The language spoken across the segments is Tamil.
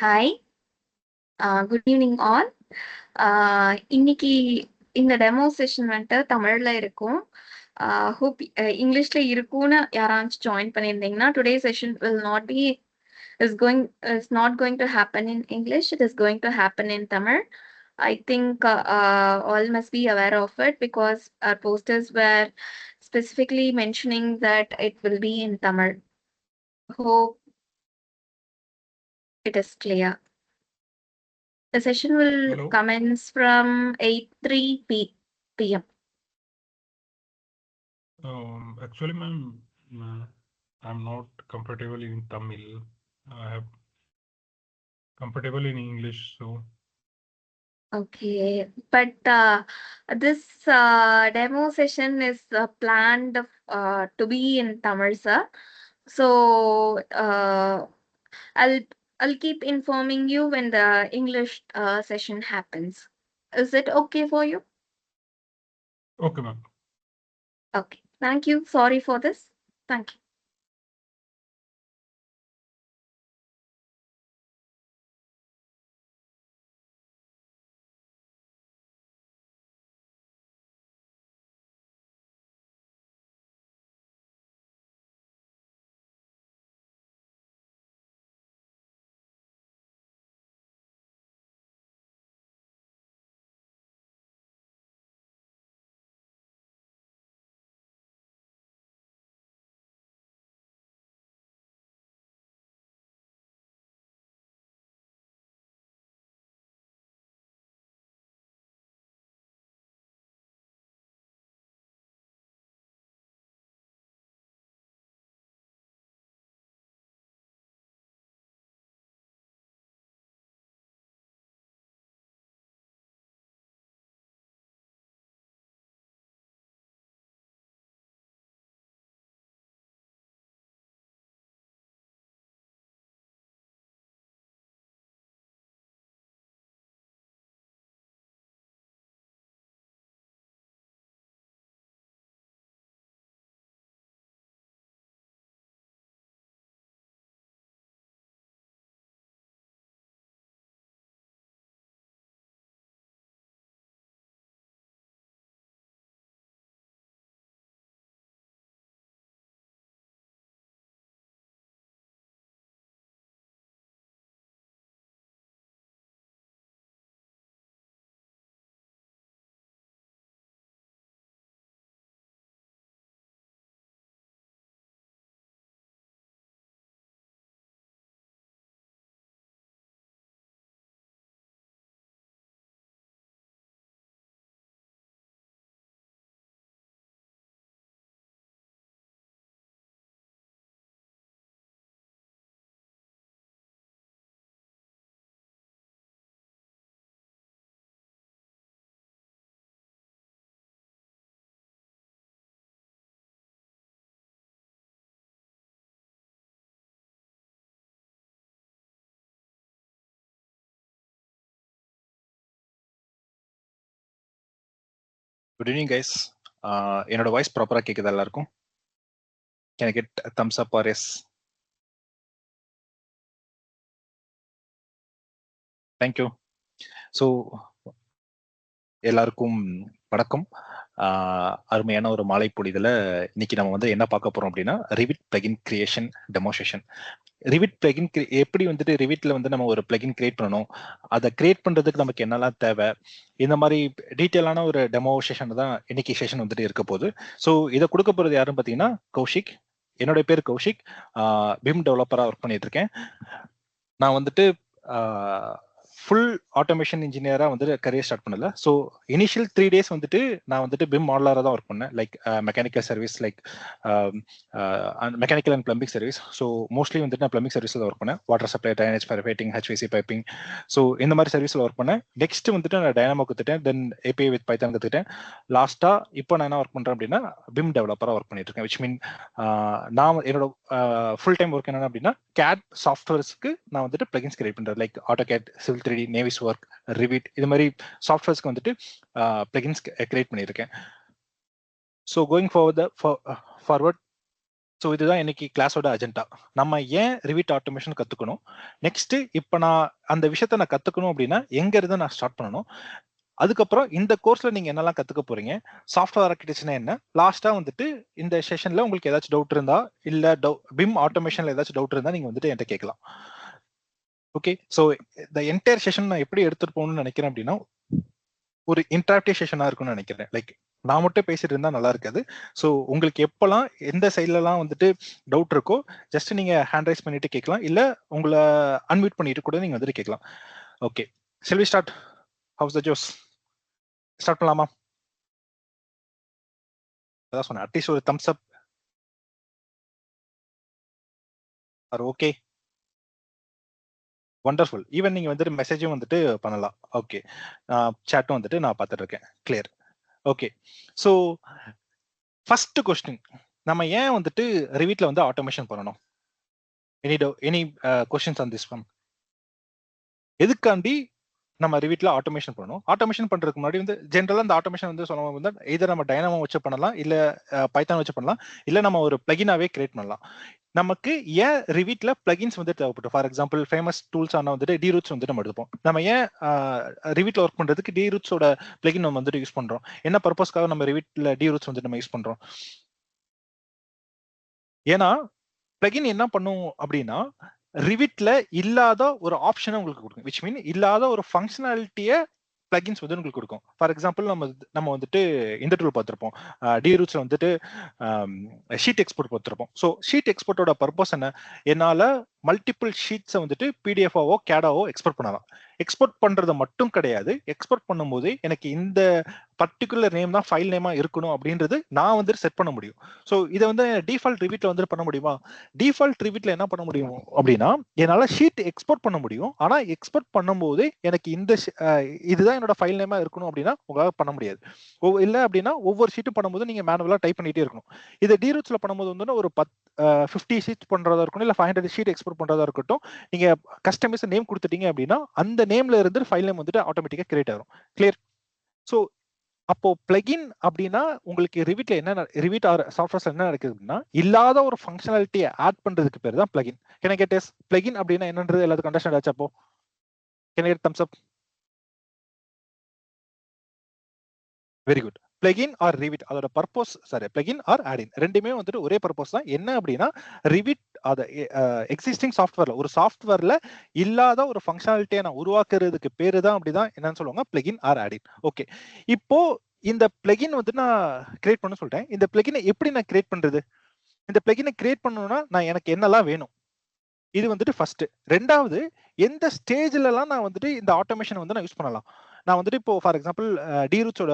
Hi, good evening all. இன்னைக்கு இந்த டெமோ செஷன் வந்துட்டு தமிழ்ல இருக்கும். ஹோப் இங்கிலீஷ்ல இருக்கும்னு யாராச்சும் ஜாயின் பண்ணியிருந்தீங்கன்னா today session will not be is not going to happen in English. It is going to happen in Tamil. I think all must be aware of it because our posters were specifically mentioning that it will be in Tamil. Hope it is clear. The session will Hello. commence from 8:03 p.m. Actually, ma'am, I'm not comfortable in Tamil. I am comfortable in English, so. Okay, but this demo session is planned to be in Tamil, sir. So I'll keep informing you when the English session happens. Is it okay for you? Okay, ma'am. Okay, thank you. Sorry for this. Thank you. Good evening, guys. என்னோட வாய்ஸ் ப்ராப்பரா கேக்குதா எல்லாருக்கும்? Can I get a thumbs up or yes? Thank you. So எல்லாருக்கும் வணக்கம். அருமையான ஒரு மாலை பொழுதுல இன்னைக்கு நம்ம வந்து என்ன பார்க்க போறோம் அப்படின்னா Revit plugin creation demo session. Revit plugin எப்படி வந்துட்டு ரிவிட்ல வந்து நம்ம ஒரு பிளகின் கிரியேட் பண்ணணும், அதை கிரியேட் பண்றதுக்கு நமக்கு என்னெல்லாம் தேவை, இந்த மாதிரி டீட்டெயிலான ஒரு டெமோ செஷன் தான் இன்னைக்கு செஷன் வந்துட்டு இருக்க போகுது. ஸோ இதை கொடுக்க போறது யாருன்னு பார்த்தீங்கன்னா கௌஷிக். என்னுடைய பேர் கௌஷிக். பிம் டெவலப்பரா ஒர்க் பண்ணிட்டு இருக்கேன். நான் வந்துட்டு ஃபுல் ஆட்டோமேஷன் இன்ஜினியரா வந்து கரியர் ஸ்டார்ட் பண்ணல. ஸோ இனிஷியல் 3 days வந்துட்டு நான் வந்துட்டு பிம் மாடலராக தான் ஒர்க் பண்ணேன். Like mechanical service, like mechanical and plumbing service. So mostly வந்துட்டு நான் பிளம்பிங் சர்வீஸில் ஒர்க் பண்ணேன். Water supply, drainage, fire fighting, HVAC piping. So இந்த மாதிரி சர்வீஸில் ஒர்க் பண்ணேன். நெக்ஸ்ட் வந்துட்டு நான் டைனாமோ கற்றுட்டேன். தென் ஏபிஐ வித் பைத்தான் கற்றுக்கிட்டேன். லாஸ்டா இப்போ நான் என்ன ஒர்க் பண்றேன் அப்படின்னா பிம் டெவலப்பரா ஒர்க் பண்ணிட்டு இருக்கேன். விச் மீன் நான் என்னோட ஃபுல் டைம் ஒர்க் என்னன்னா அப்படின்னா கேட் சாஃப்ட்வேர்ஸ்க்கு நான் வந்துட்டு பிளகின்ஸ் கிரியேட் பண்றேன். Like AutoCAD, Civil 3D, Navisworks, Revit, இது மாதிரி சாஃப்ட்வேர்ஸ்க்கு வந்துட்டு பிளகின்ஸ் கிரியேட் பண்ணியிருக்கேன். ஸோ கோயிங் ஃபார்வர்ட் ஸோ இதுதான் இன்னைக்கு கிளாஸோட அஜெண்டா. நம்ம ஏன் ரிவிட் ஆட்டோமேஷன் கத்துக்கணும், நெக்ஸ்ட் இப்போ நான் அந்த விஷயத்த நான் கத்துக்கணும் அப்படின்னா எங்க இருந்து நான் ஸ்டார்ட் பண்ணணும், அதுக்கப்புறம் இந்த கோர்ஸ்ல நீங்க என்னெல்லாம் கத்துக்க போறீங்க, சாஃப்ட்வேர் ஆர்கிடெக்சர்னா என்ன, லாஸ்டா வந்துட்டு இந்த செஷன்ல உங்களுக்கு ஏதாச்சும் டவுட் இருந்தா இல்ல பிம் ஆட்டோமேஷன்ல ஏதாச்சும் டவுட் இருந்தா நீங்க வந்துட்டு என்கிட்ட கேட்கலாம். ஓகே, ஸோ இந்த என்டையர் செஷன் நான் எப்படி எடுத்துட்டு போகணும்னு நினைக்கிறேன் அப்படின்னா ஒரு இன்டராக்டிவ் செஷனா இருக்கும்னு நினைக்கிறேன். லைக் நான் மட்டும் பேசிட்டு இருந்தா நல்லா இருக்காது. ஸோ உங்களுக்கு எப்பெல்லாம் எந்த சைட்லலாம் வந்துட்டு டவுட் இருக்கோ ஜஸ்ட் நீங்க ஹேண்ட் ரைஸ் பண்ணிட்டு கேட்கலாம், இல்ல உங்களை அன்மியூட் பண்ணிட்டு கூட நீங்க வந்துட்டு கேட்கலாம். Okay, shall we start? How's the josh? Start பண்ணலாமா? அதான் சொன்னேன், அட்லீஸ்ட் ஒரு thumbs up or okay. Wonderful. Even நீங்க வந்துட்டு மெசேஜும் வந்துட்டு பண்ணலாம். ஓகே, சாட்டும் வந்துட்டு நான் பார்த்துட்டு இருக்கேன். Clear. Okay, so first question, நம்ம ஏன் வந்துட்டு ரிவிட்ல வந்து ஆட்டோமேஷன் பண்ணணும்? Any questions on this one? எதுக்காண்டி நம்ம ரிவிட்ல ஆட்டோமேஷன் பண்ணணும்? ஆட்டோமேஷன் பண்றதுக்கு முன்னாடி வந்து ஜென்ரலா இந்த ஆட்டோமேஷன் வந்து சொல்லுவாங்க வந்து either நம்ம டைனமோ வச்சு பண்ணலாம், இல்ல பைத்தான் வச்சு பண்ணலாம், இல்ல நம்ம ஒரு பிளகினாவே கிரியேட் பண்ணலாம். நமக்கு ஏன் ரிவிட்ல பிளகின்ஸ் வந்து தேவைப்படும்? ஃபார் எக்ஸாம்பிள் ஃபேமஸ் டூல்ஸ் ஆன வந்துட்டு டிரூட்ஸ் வந்துட்டு நம்ம எடுப்போம். நம்ம ஏன் ரிவிட்ல ஒர்க் பண்றதுக்கு டிரூட்ஸோட பிளகின் நம்ம வந்துட்டு யூஸ் பண்றோம்? என்ன பர்பஸ்க்காக நம்ம ரிவிட்ல டிரூட்ஸ் வந்து நம்ம யூஸ் பண்றோம்? ஏன்னா பிளகின் என்ன பண்ணும் அப்படின்னா ரிவிட்ல இல்லாத ஒரு ஆப்ஷனை உங்களுக்கு கொடுக்கும், விச் மீன் இல்லாத ஒரு ஃபங்க்ஷனாலிட்டியை பிளகின்ஸ் வந்து உங்களுக்கு கொடுக்கும். ஃபார் எக்ஸாம்பிள் நம்ம வந்துட்டு இந்த டூல் பார்த்துருப்போம், டிரூட்ஸ்ல வந்துட்டு ஷீட் எக்ஸ்போர்ட் பார்த்துருப்போம். ஸோ ஷீட் எக்ஸ்போர்ட்டோட பர்பஸ் என்ன? என்னால மல்டிபிள் ஷீட்ஸை வந்துட்டு பிடிஎஃபாவோ கேடாவோ எக்ஸ்போர்ட் பண்ணலாம். எக்ஸ்போர்ட் பண்றது மட்டும் கிடையாது, எக்ஸ்போர்ட் பண்ணும்போது எனக்கு இந்த பர்டிகுலர் நேம் தான் ஃபைல் நேமா இருக்கணும் அப்படின்றது நான் வந்துட்டு செட் பண்ண முடியும். ஸோ இதை வந்து டிஃபால்ட் ரிவிட்ல வந்துட்டு பண்ண முடியுமா? டிஃபால்ட் ரிவிட்ல என்ன பண்ண முடியும் அப்படின்னா என்னால ஷீட் எக்ஸ்போர்ட் பண்ண முடியும். ஆனா எக்ஸ்போர்ட் பண்ணும்போது எனக்கு இந்த இதுதான் என்னோட ஃபைல் நேமா இருக்கணும் அப்படின்னா உங்களால பண்ண முடியாது. இல்ல அப்படின்னா ஒவ்வொரு ஷீட்டும் பண்ணும்போது நீங்க மேனுவலா டைப் பண்ணிட்டே இருக்கணும். இதை டிரூட்ஸ்ல பண்ணும்போது வந்து ஒரு 50 ஷீட் பண்றதா இருக்கணும், இல்ல 500 ஷீட் எக்ஸ்போர்ட் பண்றதா இருக்கட்டும், நீங்க கஸ்டமைஸ் நேம் கொடுத்துட்டீங்க அப்படின்னா அந்த நேம்ல இருந்து ஃபைல் நேம் வந்துட்டு ஆட்டோமேட்டிக்கா கிரியேட் ஆகும். கிளியர்? ஸோ அப்போ பிளகின் அப்படின்னா உங்களுக்கு ரிவிட்ல என்ன, ரிவிட் ஆர் சாஃப்ட்வேர்ஸ்ல என்ன நடக்குது அப்படின்னா இல்லாத ஒரு ஃபங்க்ஷனாலிட்டியை ஆட் பண்றதுக்கு பேர் தான் plugin. Can I get yes? Plugin அப்படின்னா என்னன்றது எல்லாத்துக்கும் அண்டர்ஸ்டாண்ட் ஆச்சு? அப்போ can I get thumbs up? Very good. Plugin or Revit அதோட purpose, sorry, plugin or add in ரெண்டுமே வந்துட்டு ஒரே பர்பஸ் தான். என்ன அப்படின்னா ரிவிட் அத எக்ஸிஸ்டிங் சாஃப்ட்வேர்ல ஒரு சாஃப்ட்வேர்ல இல்லாத ஒரு ஃபங்க்ஷனாலிட்டியை நான் உருவாக்குறதுக்கு பேரு தான் அப்படிதான் என்னன்னு சொல்லுவாங்க, பிளகின் ஆர் ஆட்-இன். ஓகே, இப்போ இந்த பிளகின் வந்து நான் கிரியேட் பண்ண சொல்லிட்டேன். இந்த பிளகினை எப்படி நான் கிரியேட் பண்றது? இந்த பிளகினை கிரியேட் பண்ணணும்னா நான் எனக்கு என்னெல்லாம் வேணும்? இது வந்துட்டு ஃபர்ஸ்ட். ரெண்டாவது, எந்த ஸ்டேஜ்லலாம் நான் வந்துட்டு இந்த ஆட்டோமேஷன் வந்து நான் யூஸ் பண்ணலாம்? நான் வந்துட்டு இப்போ ஃபார் எக்ஸாம்பிள் டிரூட்ஸோட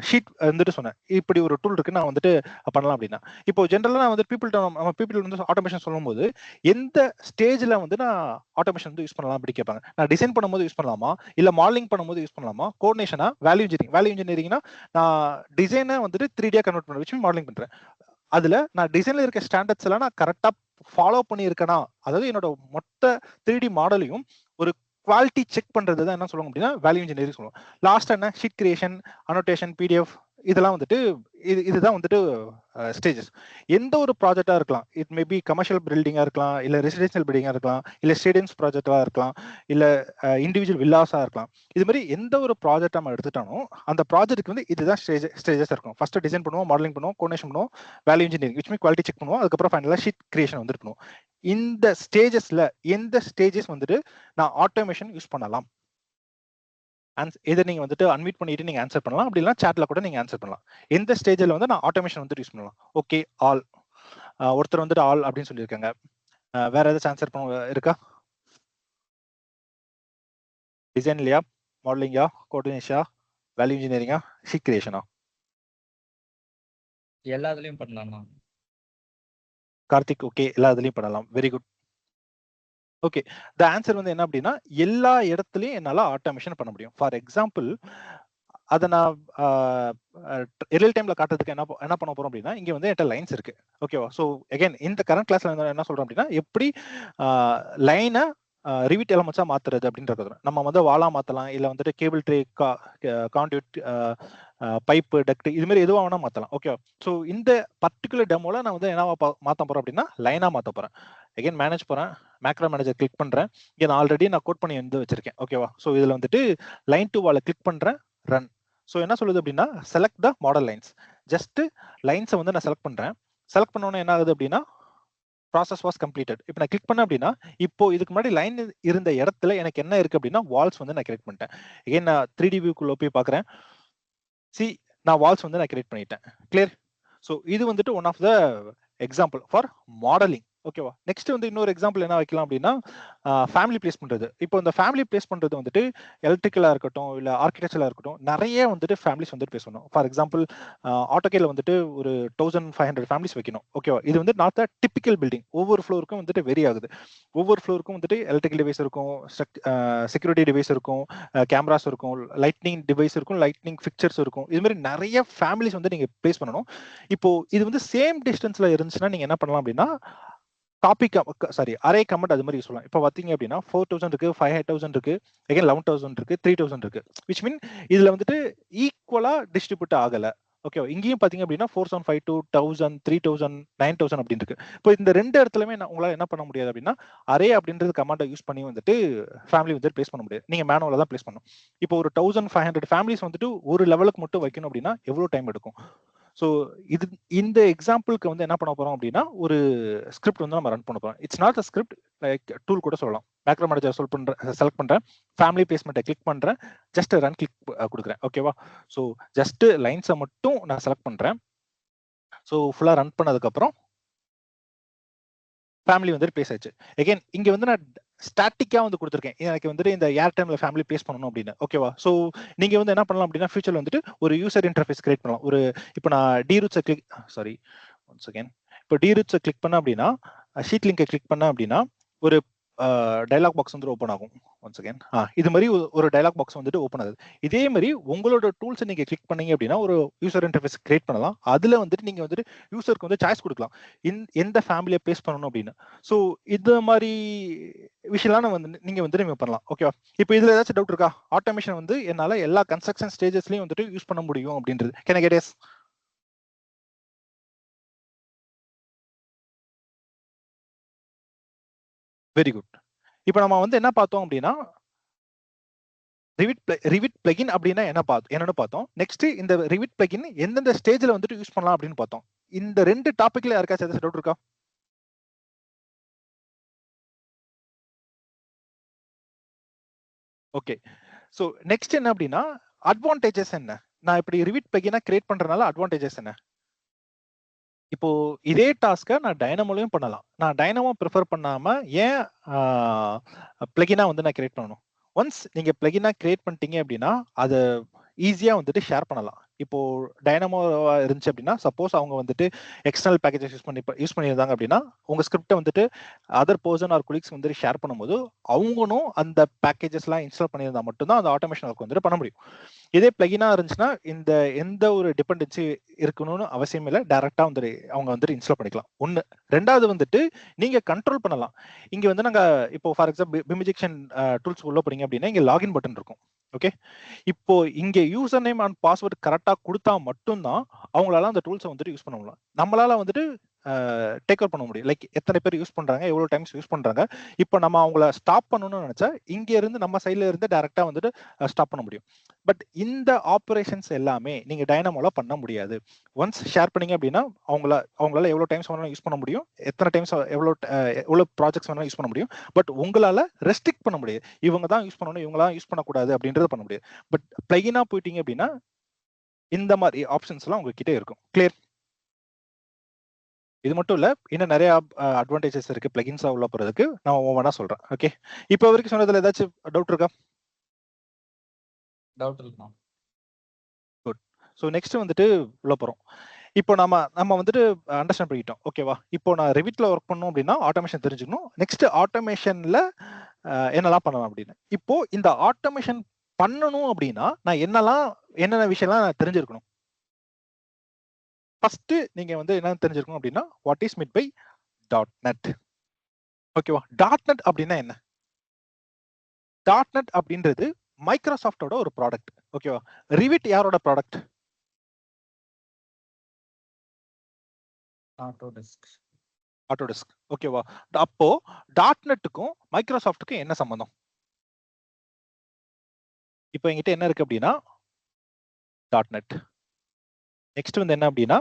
ஷீட் வந்துட்டு சொன்னேன், இப்படி ஒரு டூல் இருக்கு நான் வந்துட்டு பண்ணலாம் அப்படின்னா. இப்போ ஜென்ரலா நான் வந்து பீப்புள் வந்து ஆட்டோமேஷன் சொல்லும்போது எந்த ஸ்டேஜ்ல வந்து நான் ஆட்டோமேஷன் வந்து யூஸ் பண்ணலாம் அப்படி கேட்பாங்க. நான் டிசைன் பண்ணும்போது யூஸ் பண்ணலாமா, இல்ல மாடலிங் பண்ணும்போது யூஸ் பண்ணலாமா, கோஆர்டினேஷனா, வேல்யூ இன்ஜினியரிங்னா நான் டிசைனை வந்துட்டு 3D கன்வெர்ட் பண்ண வச்சு மாடலிங் பண்றேன். அதுல நான் டிசைன்ல இருக்க ஸ்டாண்டர்ட்ஸ் எல்லாம் நான் கரெக்டா ஃபாலோ பண்ணியிருக்கேனா, அதாவது என்னோட மொத்த 3D மாடலையும் ஒரு குவாலிட்டி செக் பண்றது தான் என்ன சொல்லுவாங்க அப்படின்னா வேல்யூ இன்ஜினியரிங் சொல்லுவோம். லாஸ்ட் என்ன, ஷீட் கிரியேஷன், அனோட்டேஷன், பிடிஎஃப், இதெல்லாம் வந்துட்டு இதுதான் வந்துட்டு ஸ்டேஜஸ். எந்த ஒரு ப்ராஜெக்டா இருக்கலாம், இட் மே பி கமர்ஷியல் பில்டிங்கா இருக்கலாம், இல்ல ரெசிடென்ஷியல் பில்டிங்கா இருக்கலாம், இல்ல ஸ்டேடியம்ஸ் ப்ராஜெக்டா இருக்கலாம், இல்ல இண்டிவிஜுவல் வில்லாஸா இருக்கலாம். இது மாதிரி எந்த ஒரு ப்ராஜெக்ட் நம்ம எடுத்துட்டாலும் அந்த ப்ராஜெக்ட்டுக்கு வந்து இதுதான் ஸ்டேஜஸ் இருக்கும். ஃபர்ஸ்ட் டிசைன் பண்ணுவோம், மாடலிங் பண்ணுவோம், கோஆர்டினேஷன் பண்ணுவோம், value engineering which mean quality check பண்ணுவோம், அதுக்கப்புறம் ஃபைனலா ஷீட் கிரியேஷன் வந்துட்டு பண்ணுவோம். இந்த ஸ்டேஜஸ்ல எந்த ஸ்டேஜஸ் வந்துட்டு நான் ஆட்டோமேஷன் யூஸ் பண்ணலாம்? இதை நீங்க வந்துட்டு அன்மியூட் பண்ணிட்டு நீங்க ஆன்சர் பண்ணலாம், அப்படி இல்லைனா சாட்ல கூட நீங்க ஆன்சர் பண்ணலாம். எந்த ஸ்டேஜ்ல வந்து நான் ஆட்டோமேஷன் வந்து யூஸ் பண்ணலாம்? Okay, all. ஒருத்தர் வந்துட்டு ஆல் அப்படின்னு சொல்லியிருக்காங்க. வேற ஏதாச்சும் ஆன்சர் பண்ண இருக்கா? டிசைன்லையா, மாடலிங்கா, கோஆர்டினேஷனா, வேல்யூ இன்ஜினியரிங்கா, ஷீட் கிரியேஷனா? எல்லாத்துலயும் பண்ணலாமா? கார்த்திக், ஓகே, எல்லா இதுலயும் பண்ணலாம். Very good. Okay, the answer வந்து என்ன அப்படின்னா எல்லா இடத்துலயும் என்னால ஆட்டோமேஷன் பண்ண முடியும். ஃபார் எக்ஸாம்பிள், அதை நான் ரியல் டைம்ல காட்டுறதுக்கு என்ன பண்ண போறோம் அப்படின்னா இங்க வந்து என்கிட்ட லைன்ஸ் இருக்கு. ஓகேவா? ஸோ அகைன் இந்த கரண்ட் கிளாஸ்ல என்ன சொல்றோம் அப்படின்னா எப்படி லைனை ரிவிட் எலமெண்ட்ஸா மாத்துறது அப்படின்றது. நம்ம வந்து வாலா மாத்தலாம், இல்ல வந்துட்டு cable tray, conduit, pipe duct இது மாதிரி எதுவாக வேணா மாற்றலாம். ஓகேவா? ஸோ இந்த பர்டிகுலர் டெமோல நான் வந்து என்ன மாற்ற போகிறேன் அப்படின்னா லைனாக மாற்ற போகிறேன். எகைன் மேனேஜ் போகிறேன், மேக்ரோ மேனேஜர் கிளிக் பண்ணுறேன். இங்கே நான் ஆல்ரெடி நான் கோட் பண்ணி வந்து வச்சிருக்கேன். ஓகேவா? ஸோ இதில் வந்துட்டு லைன் டு வாலை கிளிக் பண்ணுறேன், ரன். ஸோ என்ன சொல்லுது அப்படின்னா select the model lines. Just லைன்ஸை வந்து நான் செலக்ட் பண்ணுறேன். செலக்ட் பண்ணோன்னே என்ன ஆகுது அப்படின்னா ப்ராசஸ் வாஸ் கம்ப்ளீட்டட். இப்போ நான் கிளிக் பண்ணேன் அப்படின்னா இப்போ இதுக்கு முன்னாடி லைன் இருந்த இடத்துல எனக்கு என்ன இருக்கு அப்படின்னா வால்ஸ் வந்து நான் கிரியேட் பண்ணிட்டேன். எகைன் நான் 3D வியூக்குள்ள போய் பார்க்குறேன். சி நான் வால்ஸ் வந்து நான் கிரியேட் பண்ணிட்டேன். கிளியர்? ஸோ இது வந்துட்டு one of the example for modeling. ஓகேவா? நெக்ஸ்ட் வந்து இன்னொரு எக்ஸாம்பிள் என்ன வைக்கலாம் அப்படின்னா ஃபேமிலி பிளேஸ் பண்றது. இப்போ இந்த ஃபேமிலி பிளேஸ் பண்றது வந்துட்டு எலக்ட்ரிக்கலா இருக்கட்டும் இல்ல ஆர்கிடெக்சரா இருக்கட்டும் நிறைய வந்துட்டு ஃபேமிலிஸ் வந்துட்டு பிளேஸ் பண்ணணும். ஃபார் எக்ஸாம்பிள் ஆட்டோகேல வந்துட்டு ஒரு 1500 ஃபேமிலிஸ் வைக்கணும். ஓகேவா? இது வந்து நாட் த டிபிக்கல் பில்டிங். ஒவ்வொரு ஃப்ளோருக்கும் வந்துட்டு வெரி ஆகுது. ஒவ்வொரு ஃப்ளோருக்கும் வந்துட்டு எலக்ட்ரிக்கல் டிவைஸ் இருக்கும், செக்யூரிட்டி டிவைஸ் இருக்கும், கேமராஸ் இருக்கும், லைட்னிங் டிவைஸ் இருக்கும், லைட்னிங் ஃபிக்சர்ஸ் இருக்கும். இது மாதிரி நிறைய ஃபேமிலிஸ் வந்து நீங்க பிளேஸ் பண்ணணும். இப்போ இது வந்து சேம் டிஸ்டன்ஸ்ல இருந்துச்சுன்னா நீங்க என்ன பண்ணலாம் அப்படின்னா டாபிக் அரே கமெண்ட் அது மாதிரி யூஸ் பண்ணலாம். இப்போ பார்த்தீங்க அப்படின்னா 4000 இருக்கு, 5000 இருக்கு, அகைன் 11000 இருக்கு, 3000 இருக்கு. விச் மீன் இதுல வந்துட்டு ஈக்குவலா டிஸ்ட்ரிபியூட் ஆகல. ஓகேவா? இங்கேயும் பாத்தீங்க அப்படின்னா 4005, 2000, 3000, 9000 அப்படின்னு இருக்கு. இப்போ இந்த ரெண்டு இடத்துலயுமே உங்களால என்ன பண்ண முடியாது அப்படின்னா அரே அப்படின்றது கமாண்டை யூஸ் பண்ணி வந்துட்டு ஃபேமிலி வந்து பிளேஸ் பண்ண முடியாது. நீங்க மேனுவலா தான் பிளேஸ் பண்ணணும். இப்போ ஒரு 1500 ஃபேமிலிஸ் வந்துட்டு ஒரு லெவலுக்கு மட்டும் வைக்கணும் அப்படின்னா எவ்வளவு டைம் எடுக்கும்? ஸோ இது இந்த எக்ஸாம்பிளுக்கு வந்து என்ன பண்ண போறோம் அப்படின்னா ஒரு ஸ்கிரிப்ட் வந்து நம்ம ரன் பண்ண போறோம். It's not a script, like tool கூட சொல்லலாம். மேக்ரோ மேனேஜர் செலக்ட் பண்றேன், ஃபேமிலி பிளேஸ்மெண்ட்டை கிளிக் பண்றேன், ஜஸ்ட் ரன் கிளிக் கொடுக்குறேன். ஓகேவா? ஸோ ஜஸ்ட் லைன்ஸை மட்டும் நான் செலக்ட் பண்றேன். ஸோ ஃபுல்லா ரன் பண்ணதுக்கு அப்புறம் ஃபேமிலி வந்துட்டு பிளேஸ் ஆச்சு. எகைன் இங்க வந்து நான் ஸ்டாட்டிக்கா வந்து கொடுத்துருக்கேன். எனக்கு வந்துட்டு இந்த ஏர் டைம்ல ஃபேமிலி பிளேஸ் பண்ணணும் அப்படின்னு. ஓகேவா? ஸோ நீங்க வந்து என்ன பண்ணலாம் அப்படின்னா ஃபியூச்சர்ல வந்துட்டு ஒரு யூசர் இன்டர்ஃபேஸ் கிரியேட் பண்ணலாம். ஒரு இப்போ நான் டிரூட்ஸை கிளிக் ஒன்ஸ் அகைன் இப்போ டிரூட்ஸை கிளிக் பண்ண அப்படின்னா ஷீட் லிங்கை கிளிக் பண்ண அப்படின்னா ஒரு டைலாக் பாக்ஸ் வந்து ஓப்பன் ஆகும். ஒன்ஸ் அகைன் இது மாதிரி ஒரு டைலாக் பாக்ஸ் வந்துட்டு ஓப்பன் ஆகுது. இதே மாதிரி உங்களோட டூல்ஸ் நீங்க கிளிக் பண்ணீங்க அப்படின்னா ஒரு யூசர் இன்டர்ஃபேஸ் கிரியேட் பண்ணலாம். அதுல வந்துட்டு நீங்க வந்துட்டு யூசருக்கு வந்து சாய்ஸ் கொடுக்கலாம் எந்த ஃபேமிலியை பிளேஸ் பண்ணணும் அப்படின்னு. ஸோ இது மாதிரி விஷயம்லாம் வந்து நீங்க வந்துட்டு பண்ணலாம். ஓகேவா? இப்போ இதுல ஏதாச்சும் டவுட் இருக்கா? ஆட்டோமேஷன் வந்து என்னால எல்லா கன்ஸ்ட்ரக்ஷன் ஸ்டேஜஸ்லயும் வந்துட்டு யூஸ் பண்ண முடியும் அப்படின்றது. Can I get yes? Very good. இப்போ நம்ம வந்து என்ன பார்த்தோம் அப்படின்னா ரிவிட் பிளகின் அப்படின்னா என்னன்னு பார்த்தோம். நெக்ஸ்ட் இந்த ரிவிட் பிளகின் எந்தெந்த ஸ்டேஜ்ல வந்துட்டு யூஸ் பண்ணலாம் அப்படின்னு பார்த்தோம். இந்த ரெண்டு டாபிக்ல யாருக்காச்சும் ஏதாச்சும் டவுட் இருக்கா? ஓகே. ஸோ நெக்ஸ்ட் என்ன அப்படின்னா அட்வான்டேஜஸ் என்ன? நான் இப்படி ரிவிட் பிளகினா கிரியேட் பண்றதுனால அட்வான்டேஜஸ் என்ன? இப்போ இதே டாஸ்க்கை நான் டைனமோலையும் பண்ணலாம். நான் டைனமோ ப்ரிஃபர் பண்ணாம ஏன் பிளகினா வந்து நான் கிரியேட் பண்ணணும்? ஒன்ஸ் நீங்க பிளகினா கிரியேட் பண்ணிட்டீங்க அப்படின்னா அதை ஈஸியா வந்துட்டு ஷேர் பண்ணலாம். இப்போ டைனமோ இருந்துச்சு அப்படின்னா சப்போஸ் அவங்க வந்துட்டு எக்ஸ்டர்னல் பேக்கேஜஸ் யூஸ் பண்ணியிருந்தாங்க அப்படின்னா உங்க ஸ்கிரிப்டை வந்துட்டு அதர் பர்சன் ஆர் கொலீக்ஸ் வந்துட்டு ஷேர் பண்ணும்போது அவங்களும் அந்த பேக்கேஜஸ்லாம் இன்ஸ்டால் பண்ணியிருந்தா மட்டும்தான் அந்த ஆட்டோமேஷன் ஒர்க் வந்துட்டு பண்ண முடியும். இதே பிளகினா இருந்துச்சுன்னா இந்த எந்த ஒரு டிபெண்டன்சி இருக்கணும்னு அவசியம் இல்லை, டைரக்டா வந்து அவங்க வந்துட்டு இன்ஸ்டால் பண்ணிக்கலாம். ஒன்று. ரெண்டாவது வந்துட்டு நீங்க கண்ட்ரோல் பண்ணலாம். இங்க வந்து நாங்க இப்போ ஃபார் எக்ஸாம்பிள் பிமிஜெக்ஷன் டூல்ஸ் உள்ள போறீங்க அப்படின்னா இங்க லாகின் பட்டன் இருக்கும். ஓகே. இப்போ இங்க யூசர் நேம் அண்ட் பாஸ்வேர்டு கரெக்டா கொடுத்தா மட்டும்தான் அவங்களால அந்த டூல்ஸை வந்துட்டு யூஸ் பண்ண முடியும். நம்மளால வந்துட்டு டேக் ஓவர் பண்ண முடியும். லைக் எத்தனை பேர் யூஸ் பண்றாங்க, எவ்வளவு டைம்ஸ் யூஸ் பண்றாங்க. இப்போ நம்ம அவங்கள ஸ்டாப் பண்ணணும்னு நினைச்சா இங்க இருந்து நம்ம சைட்ல இருந்து டைரக்டா வந்துட்டு ஸ்டாப் பண்ண முடியும். பட் இந்த ஆபரேஷன்ஸ் எல்லாமே நீங்க டைனமோல பண்ண முடியாது. ஒன்ஸ் ஷேர் பண்ணீங்க அப்படின்னா அவங்களால எவ்வளவு டைம்ஸ் வேணாலும் யூஸ் பண்ண முடியும், எத்தனை டைம்ஸ் எவ்வளவு ப்ராஜெக்ட்ஸ் வேணாலும் யூஸ் பண்ண முடியும். பட் உங்களால ரெஸ்ட்ரிக்ட் பண்ண முடியாது. இவங்க தான் யூஸ் பண்ணணும், இவங்க தான் யூஸ் பண்ணக்கூடாது அப்படின்றத பண்ண முடியாது. பட் பிளகினா போயிட்டீங்க அப்படின்னா இந்த மாதிரி ஆப்ஷன்ஸ் எல்லாம் உங்ககிட்ட இருக்கும். கிளியர்? இது மட்டும் இல்ல, இன்னும் நிறைய அட்வான்டேஜஸ் இருக்கு பிளகின்ஸா உள்ள போறதுக்கு. நான் ஒவ்வொன்றா சொல்றேன். ஓகே. இப்போ வரைக்கும் சொன்னதுல ஏதாச்சும் டவுட் இருக்கா? டவுட் இருக்குமா? குட். ஸோ நெக்ஸ்ட் வந்துட்டு உள்ள போறோம். இப்போ நம்ம வந்துட்டு அண்டர்ஸ்டாண்ட் பண்ணிட்டோம். ஓகேவா? இப்போ நான் ரெவிட்ல ஒர்க் பண்ணணும் அப்படின்னா ஆட்டோமேஷன் தெரிஞ்சுக்கணும். நெக்ஸ்ட் ஆட்டோமேஷன்ல என்னெல்லாம் பண்ணலாம் அப்படின்னு. இப்போ இந்த ஆட்டோமேஷன் பண்ணணும் அப்படின்னா நான் என்னென்ன விஷயம்லாம் நான் தெரிஞ்சிருக்கணும். ஃபர்ஸ்ட் நீங்க வந்து என்ன தெரிஞ்சிருக்கணும் அப்படின்னா what is meet by .NET. ஓகேவா? .NET அப்படின்னா என்ன? .NET அப்படின்றது மைக்ரோசாஃப்டோட ஒரு ப்ராடக்ட். ஓகேவா? ரிவிட் யாரோட ப்ராடக்ட்? ஆட்டோடெஸ்க். ஓகேவா? அப்போ .NETக்கும் மைக்ரோசாஃப்ட்டுக்கும் என்ன சம்பந்தம்? இப்போ என்கிட்ட என்ன இருக்கு அப்படின்னா .NET. நெக்ஸ்ட் வந்து என்ன அப்படின்னா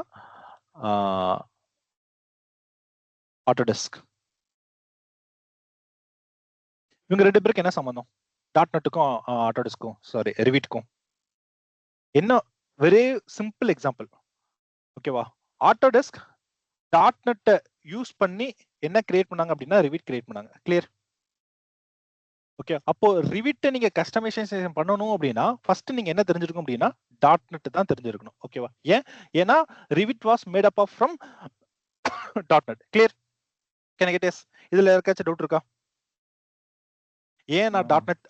ஆட்டோடெஸ்க். இவங்க ரெண்டு பேருக்கு என்ன சம்பந்தம்? .NETக்கும் ஆட்டோடெஸ்க்கும், சாரி, ரிவிட்க்கும். என்ன வெரி சிம்பிள் எக்ஸாம்பிள். ஓகேவா? ஆட்டோடெஸ்க் .NET யூஸ் பண்ணி என்ன கிரியேட் பண்ணாங்க அப்படின்னா ரிவிட் கிரியேட் பண்ணாங்க. கிளியர்? ஓகே. அப்போ ரிவிட்டை நீங்க கஸ்டமைசேஷன் பண்ணணும் அப்படின்னா ஃபர்ஸ்ட் நீங்க என்ன தெரிஞ்சிருக்கும் அப்படின்னா .NET தான் தெரிஞ்சிருக்கணும். ஓகேவா? ஏன்னா Revit was made up of from .NET. Clear? Can I get yes? இதுல யாருக்காச்சும் டவுட் இருக்கா? ஏன் நான் .NET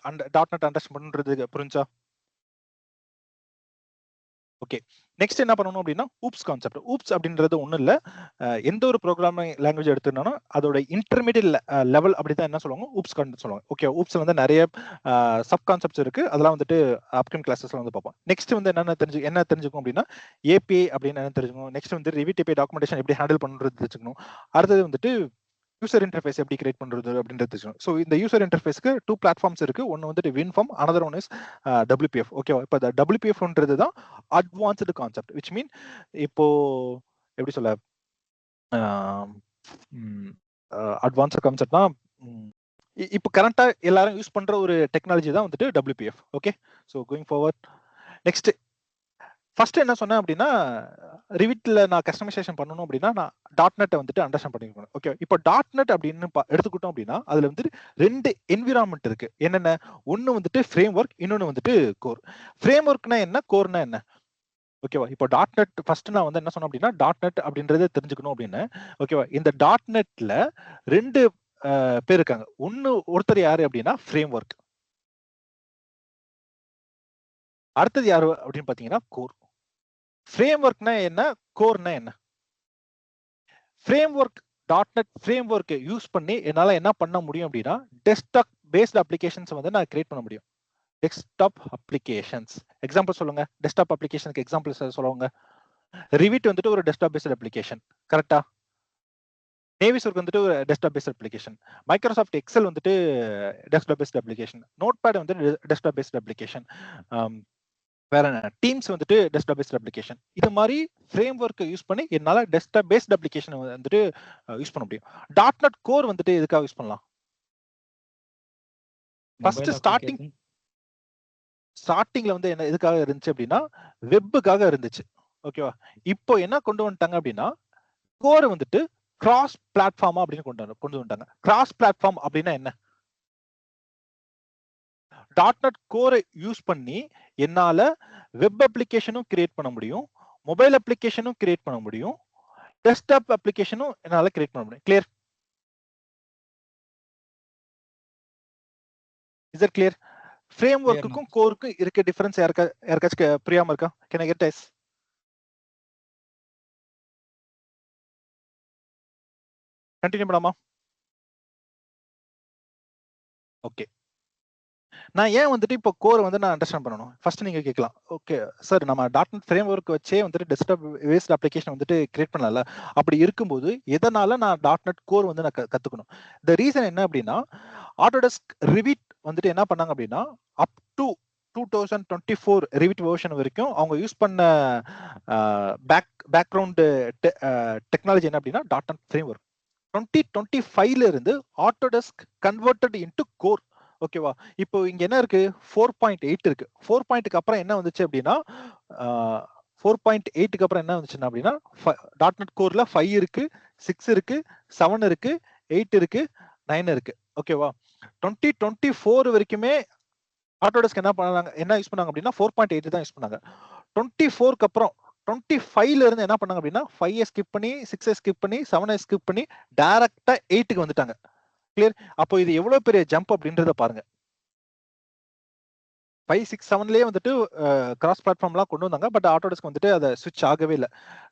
அண்டர்ஸ்டாண்ட் பண்றது புரிஞ்சா? ஓகே. நெக்ஸ்ட் என்ன பண்ணணும் அப்படின்னா ஊப்ஸ் கான்செப்ட். ஊப்ஸ் அப்படின்றது ஒன்றும் இல்லை, எந்த ஒரு ப்ரோக்ராமிங் லாங்குவேஜ் எடுத்துனாலும் அதோட இன்டர்மீடியட் லெவல் அப்படிதான் என்ன சொல்லுவாங்க, ஊப்ஸ் கான்செப்ட் சொல்லுவாங்க. ஓகே. ஊப்ஸ்ல வந்து நிறைய சப் கான்செப்ட்ஸ் இருக்கு, அதெல்லாம் வந்துட்டு அப்கமிங் கிளாஸஸ்ல வந்து பார்ப்போம். நெக்ஸ்ட் வந்து என்ன தெரிஞ்சுக்கும் அப்படின்னா ஏபிஐ அப்படின்னு என்ன தெரிஞ்சுக்கணும். நெக்ஸ்ட் வந்து ரிவிட் ஏபிஐ டாக்குமெண்டேஷன் எப்படி ஹேண்டில் பண்றது தெரிஞ்சுக்கணும். அடுத்தது வந்துட்டு யூசர் இன்டர்ஃபேஸ் எப்படி கிரியேட் பண்றது அப்படின்றது தெரிஞ்சுக்கணும். ஸோ இந்த யூசர் இன்டர்ஃபேஸ்க்கு 2 பிளாட்ஃபார்ம்ஸ் இருக்கு. ஒன்னு வந்துட்டு WinForm, another one is WPF. ஓகேவா? இப்போ WPFன்றது தான் அட்வான்ஸ்டு கான்செப்ட், விச் மீன் இப்போ எப்படி சொல்ல, அட்வான்ஸ்டு கான்செப்ட்னா இப்போ கரண்டா எல்லாரும் யூஸ் பண்ற ஒரு டெக்னாலஜி தான் வந்துட்டு WPF. Okay. So going forward, next first என்ன சொன்னேன் அப்படின்னா ரிவிட்ல நான் கஸ்டமைசேஷன் பண்ணணும் அப்படின்னா நான் .NET வந்துட்டு அண்டர்ஸ்டாண்ட் பண்ணிக்கணும். ஓகே. இப்போ .NET அப்படின்னு எடுத்துக்கிட்டோம் அப்படின்னா அதுல வந்துட்டு 2 என்விரான்மெண்ட் இருக்கு. என்னென்ன? ஒன்னு வந்துட்டு ஃப்ரேம் ஒர்க், இன்னொன்னு வந்துட்டு கோர். ஃப்ரேம் ஒர்க்னா என்ன, கோர்னா என்ன? ஓகேவா? இப்போ .NET ஃபர்ஸ்ட் நான் வந்து என்ன சொன்னேன் அப்படின்னா .NET அப்படின்றத தெரிஞ்சுக்கணும் அப்படின்னு. ஓகேவா? இந்த .NETல 2 பேர் இருக்காங்க. ஒருத்தர் யாரு அப்படின்னா ஃப்ரேம் ஒர்க், அடுத்தது யாரு அப்படின்னு பாத்தீங்கன்னா கோர். ஃப்ரேம் ஒர்க்னா என்ன, கோர்னா என்ன? ஃப்ரேம் ஒர்க் .NET ஃப்ரேம் ஒர்க்கை யூஸ் பண்ணி என்னால என்ன பண்ண முடியும் அப்படின்னா டெஸ்க்டாப் பேஸ்ட் அப்ளிகேஷன்ஸ் வந்து நான் கிரியேட் பண்ண முடியும். டெஸ்க்டாப் அப்ளிகேஷன்ஸ் எக்ஸாம்பிள் சொல்லுங்க. டெஸ்க்டாப் அப்ளிகேஷனுக்கு எக்ஸாம்பிள் சொல்லுவாங்க. ரிவிட் வந்துட்டு ஒரு டெஸ்க்டாப் பேஸ்ட் அப்ளிகேஷன், கரெக்டா? நேவிஸ்ஒர்க் வந்துட்டு ஒரு desktop based application. Microsoft Excel வந்துட்டு டெஸ்க்டாப் பேஸ்ட் அப்ளிகேஷன். நோட்பேட் வந்து டெஸ்க்டாப் பேஸ்ட் அப்ளிகேஷன். வேற என்ன? டீம்ஸ் வந்துட்டு டெஸ்க்டாப் பேஸ்ட் அப்ளிகேஷன். இது மாதிரி ஃப்ரேம் ஒர்க்கை யூஸ் பண்ணி என்னால டெஸ்க்டாப் பேஸ்ட் அப்ளிகேஷன் வந்துட்டு யூஸ் பண்ண முடியும். .NET கோர் வந்துட்டு எதுக்காக யூஸ் பண்ணலாம்? ஃபர்ஸ்ட் ஸ்டார்டிங்ல வந்து என்ன எதுக்காக இருந்துச்சு அப்படின்னா வெப்புக்காக இருந்துச்சு. ஓகேவா? இப்போ என்ன கொண்டு வந்துட்டாங்க அப்படின்னா கோர் வந்துட்டு கிராஸ் பிளாட்ஃபார்மா அப்படின்னு கொண்டு வந்துட்டாங்க. கிராஸ் பிளாட்ஃபார்ம் அப்படின்னா என்ன? .NET கோரை யூஸ் பண்ணி என்னால வெப் அப்ளிகேஷனும் கிரியேட் பண்ண முடியும், மொபைல் அப்ளிகேஷனும் கிரியேட் பண்ண முடியும், டெஸ்க்டாப் அப்ளிகேஷனும் என்னால கிரியேட் பண்ண முடியும். Clear? Is it clear? Frame ஒர்க்குக்கும் கோருக்கும் இருக்க டிஃபரன்ஸ் யாருக்காச்சும் புரியாம இருக்கா? Can I get yes? Continue பண்ணலாமா? ஓகே. நான் ஏன் வந்துட்டு இப்போ கோர் வந்து நான் அண்டர்ஸ்டாண்ட் பண்ணணும்? ஃபர்ஸ்ட் நீங்க கேட்கலாம், ஓகே சார் நம்ம .NET ஃப்ரேம் ஒர்க் வச்சே வந்துட்டு டெஸ்க்டாப் பேஸ்ட் அப்ளிகேஷன் வந்துட்டு கிரியேட் பண்ணல. அப்படி இருக்கும்போது எதனால நான் .NET கோர் வந்து நான் கத்துக்கணும்? த ரீசன் என்ன அப்படின்னா ஆட்டோடெஸ்க் ரிவிட் வந்துட்டு என்ன பண்ணாங்க அப்படின்னா அப் டு 2024 ரிவிட் வெர்ஷன் வரைக்கும் அவங்க யூஸ் பண்ண பேக்ரவுண்ட் டெக்னாலஜி என்ன அப்படின்னா .NET ஃப்ரேம் ஒர்க். 2025ல இருந்து ஆட்டோடெஸ்க் கன்வெர்ட்டட் இன்டு கோர். ஓகேவா? இப்போ இங்க என்ன இருக்கு? 4.8 இருக்கு. 4.க்கு அப்புறம் என்ன வந்துச்சு அப்படின்னா 4.8க்கு அப்புறம் என்ன வந்துச்சுன்னா அப்படின்னா .NET கோர்ல 5 இருக்கு, 6 இருக்கு, 7 இருக்கு, 8 இருக்கு, 9 இருக்கு. ஓகேவா? 2024 வரைக்குமே ஆட்டோடெஸ்க் என்ன யூஸ் பண்ணாங்க அப்படின்னா 4.8 தான் யூஸ் பண்ணாங்க. 24க்கு அப்புறம் 25ல இருந்து என்ன பண்ணாங்க அப்படின்னா 5 ஸ்கிப் பண்ணி, 6 ஸ்கிப் பண்ணி, 7 ஸ்கிப் பண்ணி டைரக்டா 8க்கு வந்துட்டாங்க. கிளியர்? அப்போ இது எவ்வளவு பெரிய ஜம்ப் அப்படின்றத பாருங்க. 5, 6, 7லயே வந்துட்டு கிராஸ் பிளாட்ஃபார்ம்லாம் கொண்டு வந்தாங்க. பட் ஆட்டோடெஸ்க் வந்துட்டு அதை ஸ்விட்ச் ஆகவே இல்லை.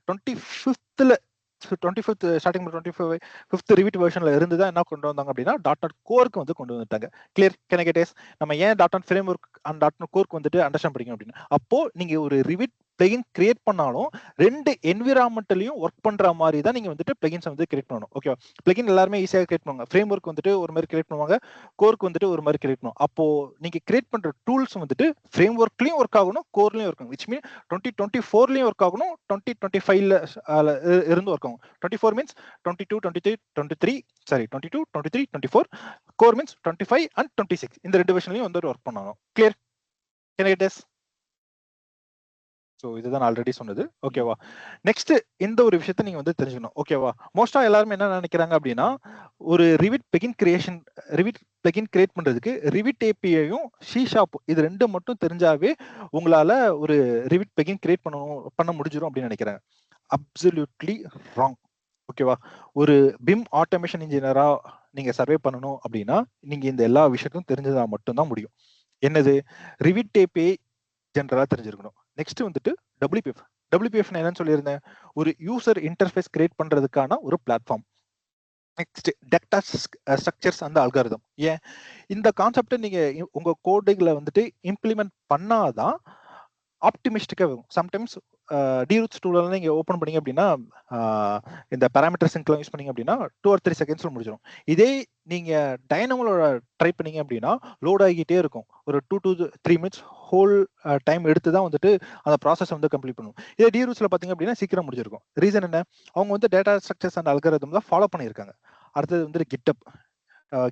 25th ஸ்டார்டிங் 25th ரிவிட் வெர்ஷன்ல இருந்து தான் என்ன கொண்டு வந்தாங்க அப்படின்னா .NET கோருக்கு வந்து கொண்டு வந்துட்டாங்க. Clear? Can I get yes? நம்ம ஏன் .NET framework and .NET கோருக்கு வந்துட்டு அண்டர்ஸ்டாண்ட் பண்ணிக்கணும் அப்படின்னு. அப்போ நீங்க ஒரு ரிவிட் பிளகின் கிரியேட் பண்ணாலும் 2 என்விரான்மெண்ட்லயும் ஒர்க் பண்ற மாதிரி தான் நீங்க வந்துட்டு பிளகின்ஸ் வந்து கிரியேட் பண்ணணும். ஓகே, பிளகின் எல்லாருமே ஈஸியாக கிரியேட் பண்ணுவாங்க. ஃப்ரேம் ஒர்க் வந்துட்டு ஒரு மாதிரி கிரியேட் பண்ணுவாங்க, கோருக்கு வந்துட்டு ஒரு மாதிரி கிரியேட் பண்ணுவோம். அப்போ நீங்க கிரியேட் பண்ற டூல்ஸ் வந்துட்டு ஃப்ரேம் ஒர்க்லயும் ஒர்க் ஆகணும், கோர்லயும் ஒர்க் ஆகும். விச் மீன் 2024லயும் ஒர்க் ஆகணும், 2025ல இருந்து ஒர்க் ஆகும். 24 means 22, 23, 23 sorry 22, 23, 24. Core means 25 and 26. இந்த 2 வெர்ஷன்லயும் வந்து ஒர்க் பண்ணணும். Clear? Can I get this? So இதுதான் ஆல்ரெடி சொன்னது. ஓகேவா? நெக்ஸ்ட் இந்த ஒரு விஷயத்த நீங்க வந்து தெரிஞ்சுக்கணும். ஓகேவா? மோஸ்டா எல்லாருமே என்ன நினைக்கிறாங்க அப்படின்னா, ஒரு Revit plugin creation, Revit plugin create பண்றதுக்கு ரிவிட் ஏபிஐயும் C# இது 2 மட்டும் தெரிஞ்சாவே உங்களால ஒரு ரிவிட் பிளகின் கிரியேட் பண்ண முடிஞ்சிடும் அப்படின்னு நினைக்கிறாங்க. Absolutely wrong. ஓகேவா? ஒரு பிம் ஆட்டோமேஷன் இன்ஜினியரா நீங்க சர்வே பண்ணணும் அப்படின்னா நீங்க இந்த எல்லா விஷயத்தையும் தெரிஞ்சதா மட்டும்தான் முடியும். என்னது? ரிவிட் ஏபிஐ ஜென்ரலா தெரிஞ்சிருக்கணும். நெக்ஸ்ட் வந்துட்டு WPF என்னன்னு சொல்லியிருந்தேன், ஒரு யூசர் இன்டர்ஃபேஸ் கிரியேட் பண்றதுக்கான ஒரு பிளாட்ஃபார்ம். நெக்ஸ்ட் டேட்டா ஸ்ட்ரக்சர்ஸ் அந்த அல்காரிதம். ஏன் இந்த கான்செப்டை நீங்க உங்க கோடிங்ல வந்துட்டு இம்ப்ளிமெண்ட் பண்ணாதான் ஆப்டிமிஸ்டிக்கா வரும். சம்டைம்ஸ் டிரூட்ஸ் டூல் நீங்க ஓப்பன் பண்ணீங்க அப்படின்னா இந்த பேராமீட்டர் சிங்க்லாம் யூஸ் பண்ணீங்க அப்படின்னா 2 or 3 செகண்ட்ஸ்ல முடிஞ்சிடும். இதே நீங்க டைனமோல ட்ரை பண்ணீங்க அப்படின்னா லோட் ஆகிட்டே இருக்கும். ஒரு 2 to 3 minutes ஹோல் டைம் எடுத்து தான் வந்துட்டு அந்த ப்ராசஸ் வந்து கம்ப்ளீட் பண்ணும். இதே டிரூட்ஸ்ல பாத்தீங்க அப்படின்னா சீக்கிரம் முடிஞ்சிருக்கும். ரீசன் என்ன? அவங்க வந்து டேட்டா ஸ்ட்ரக்சர்ஸ் அண்ட் அல்காரிதம் தான் ஃபாலோ பண்ணியிருக்காங்க. அடுத்தது வந்து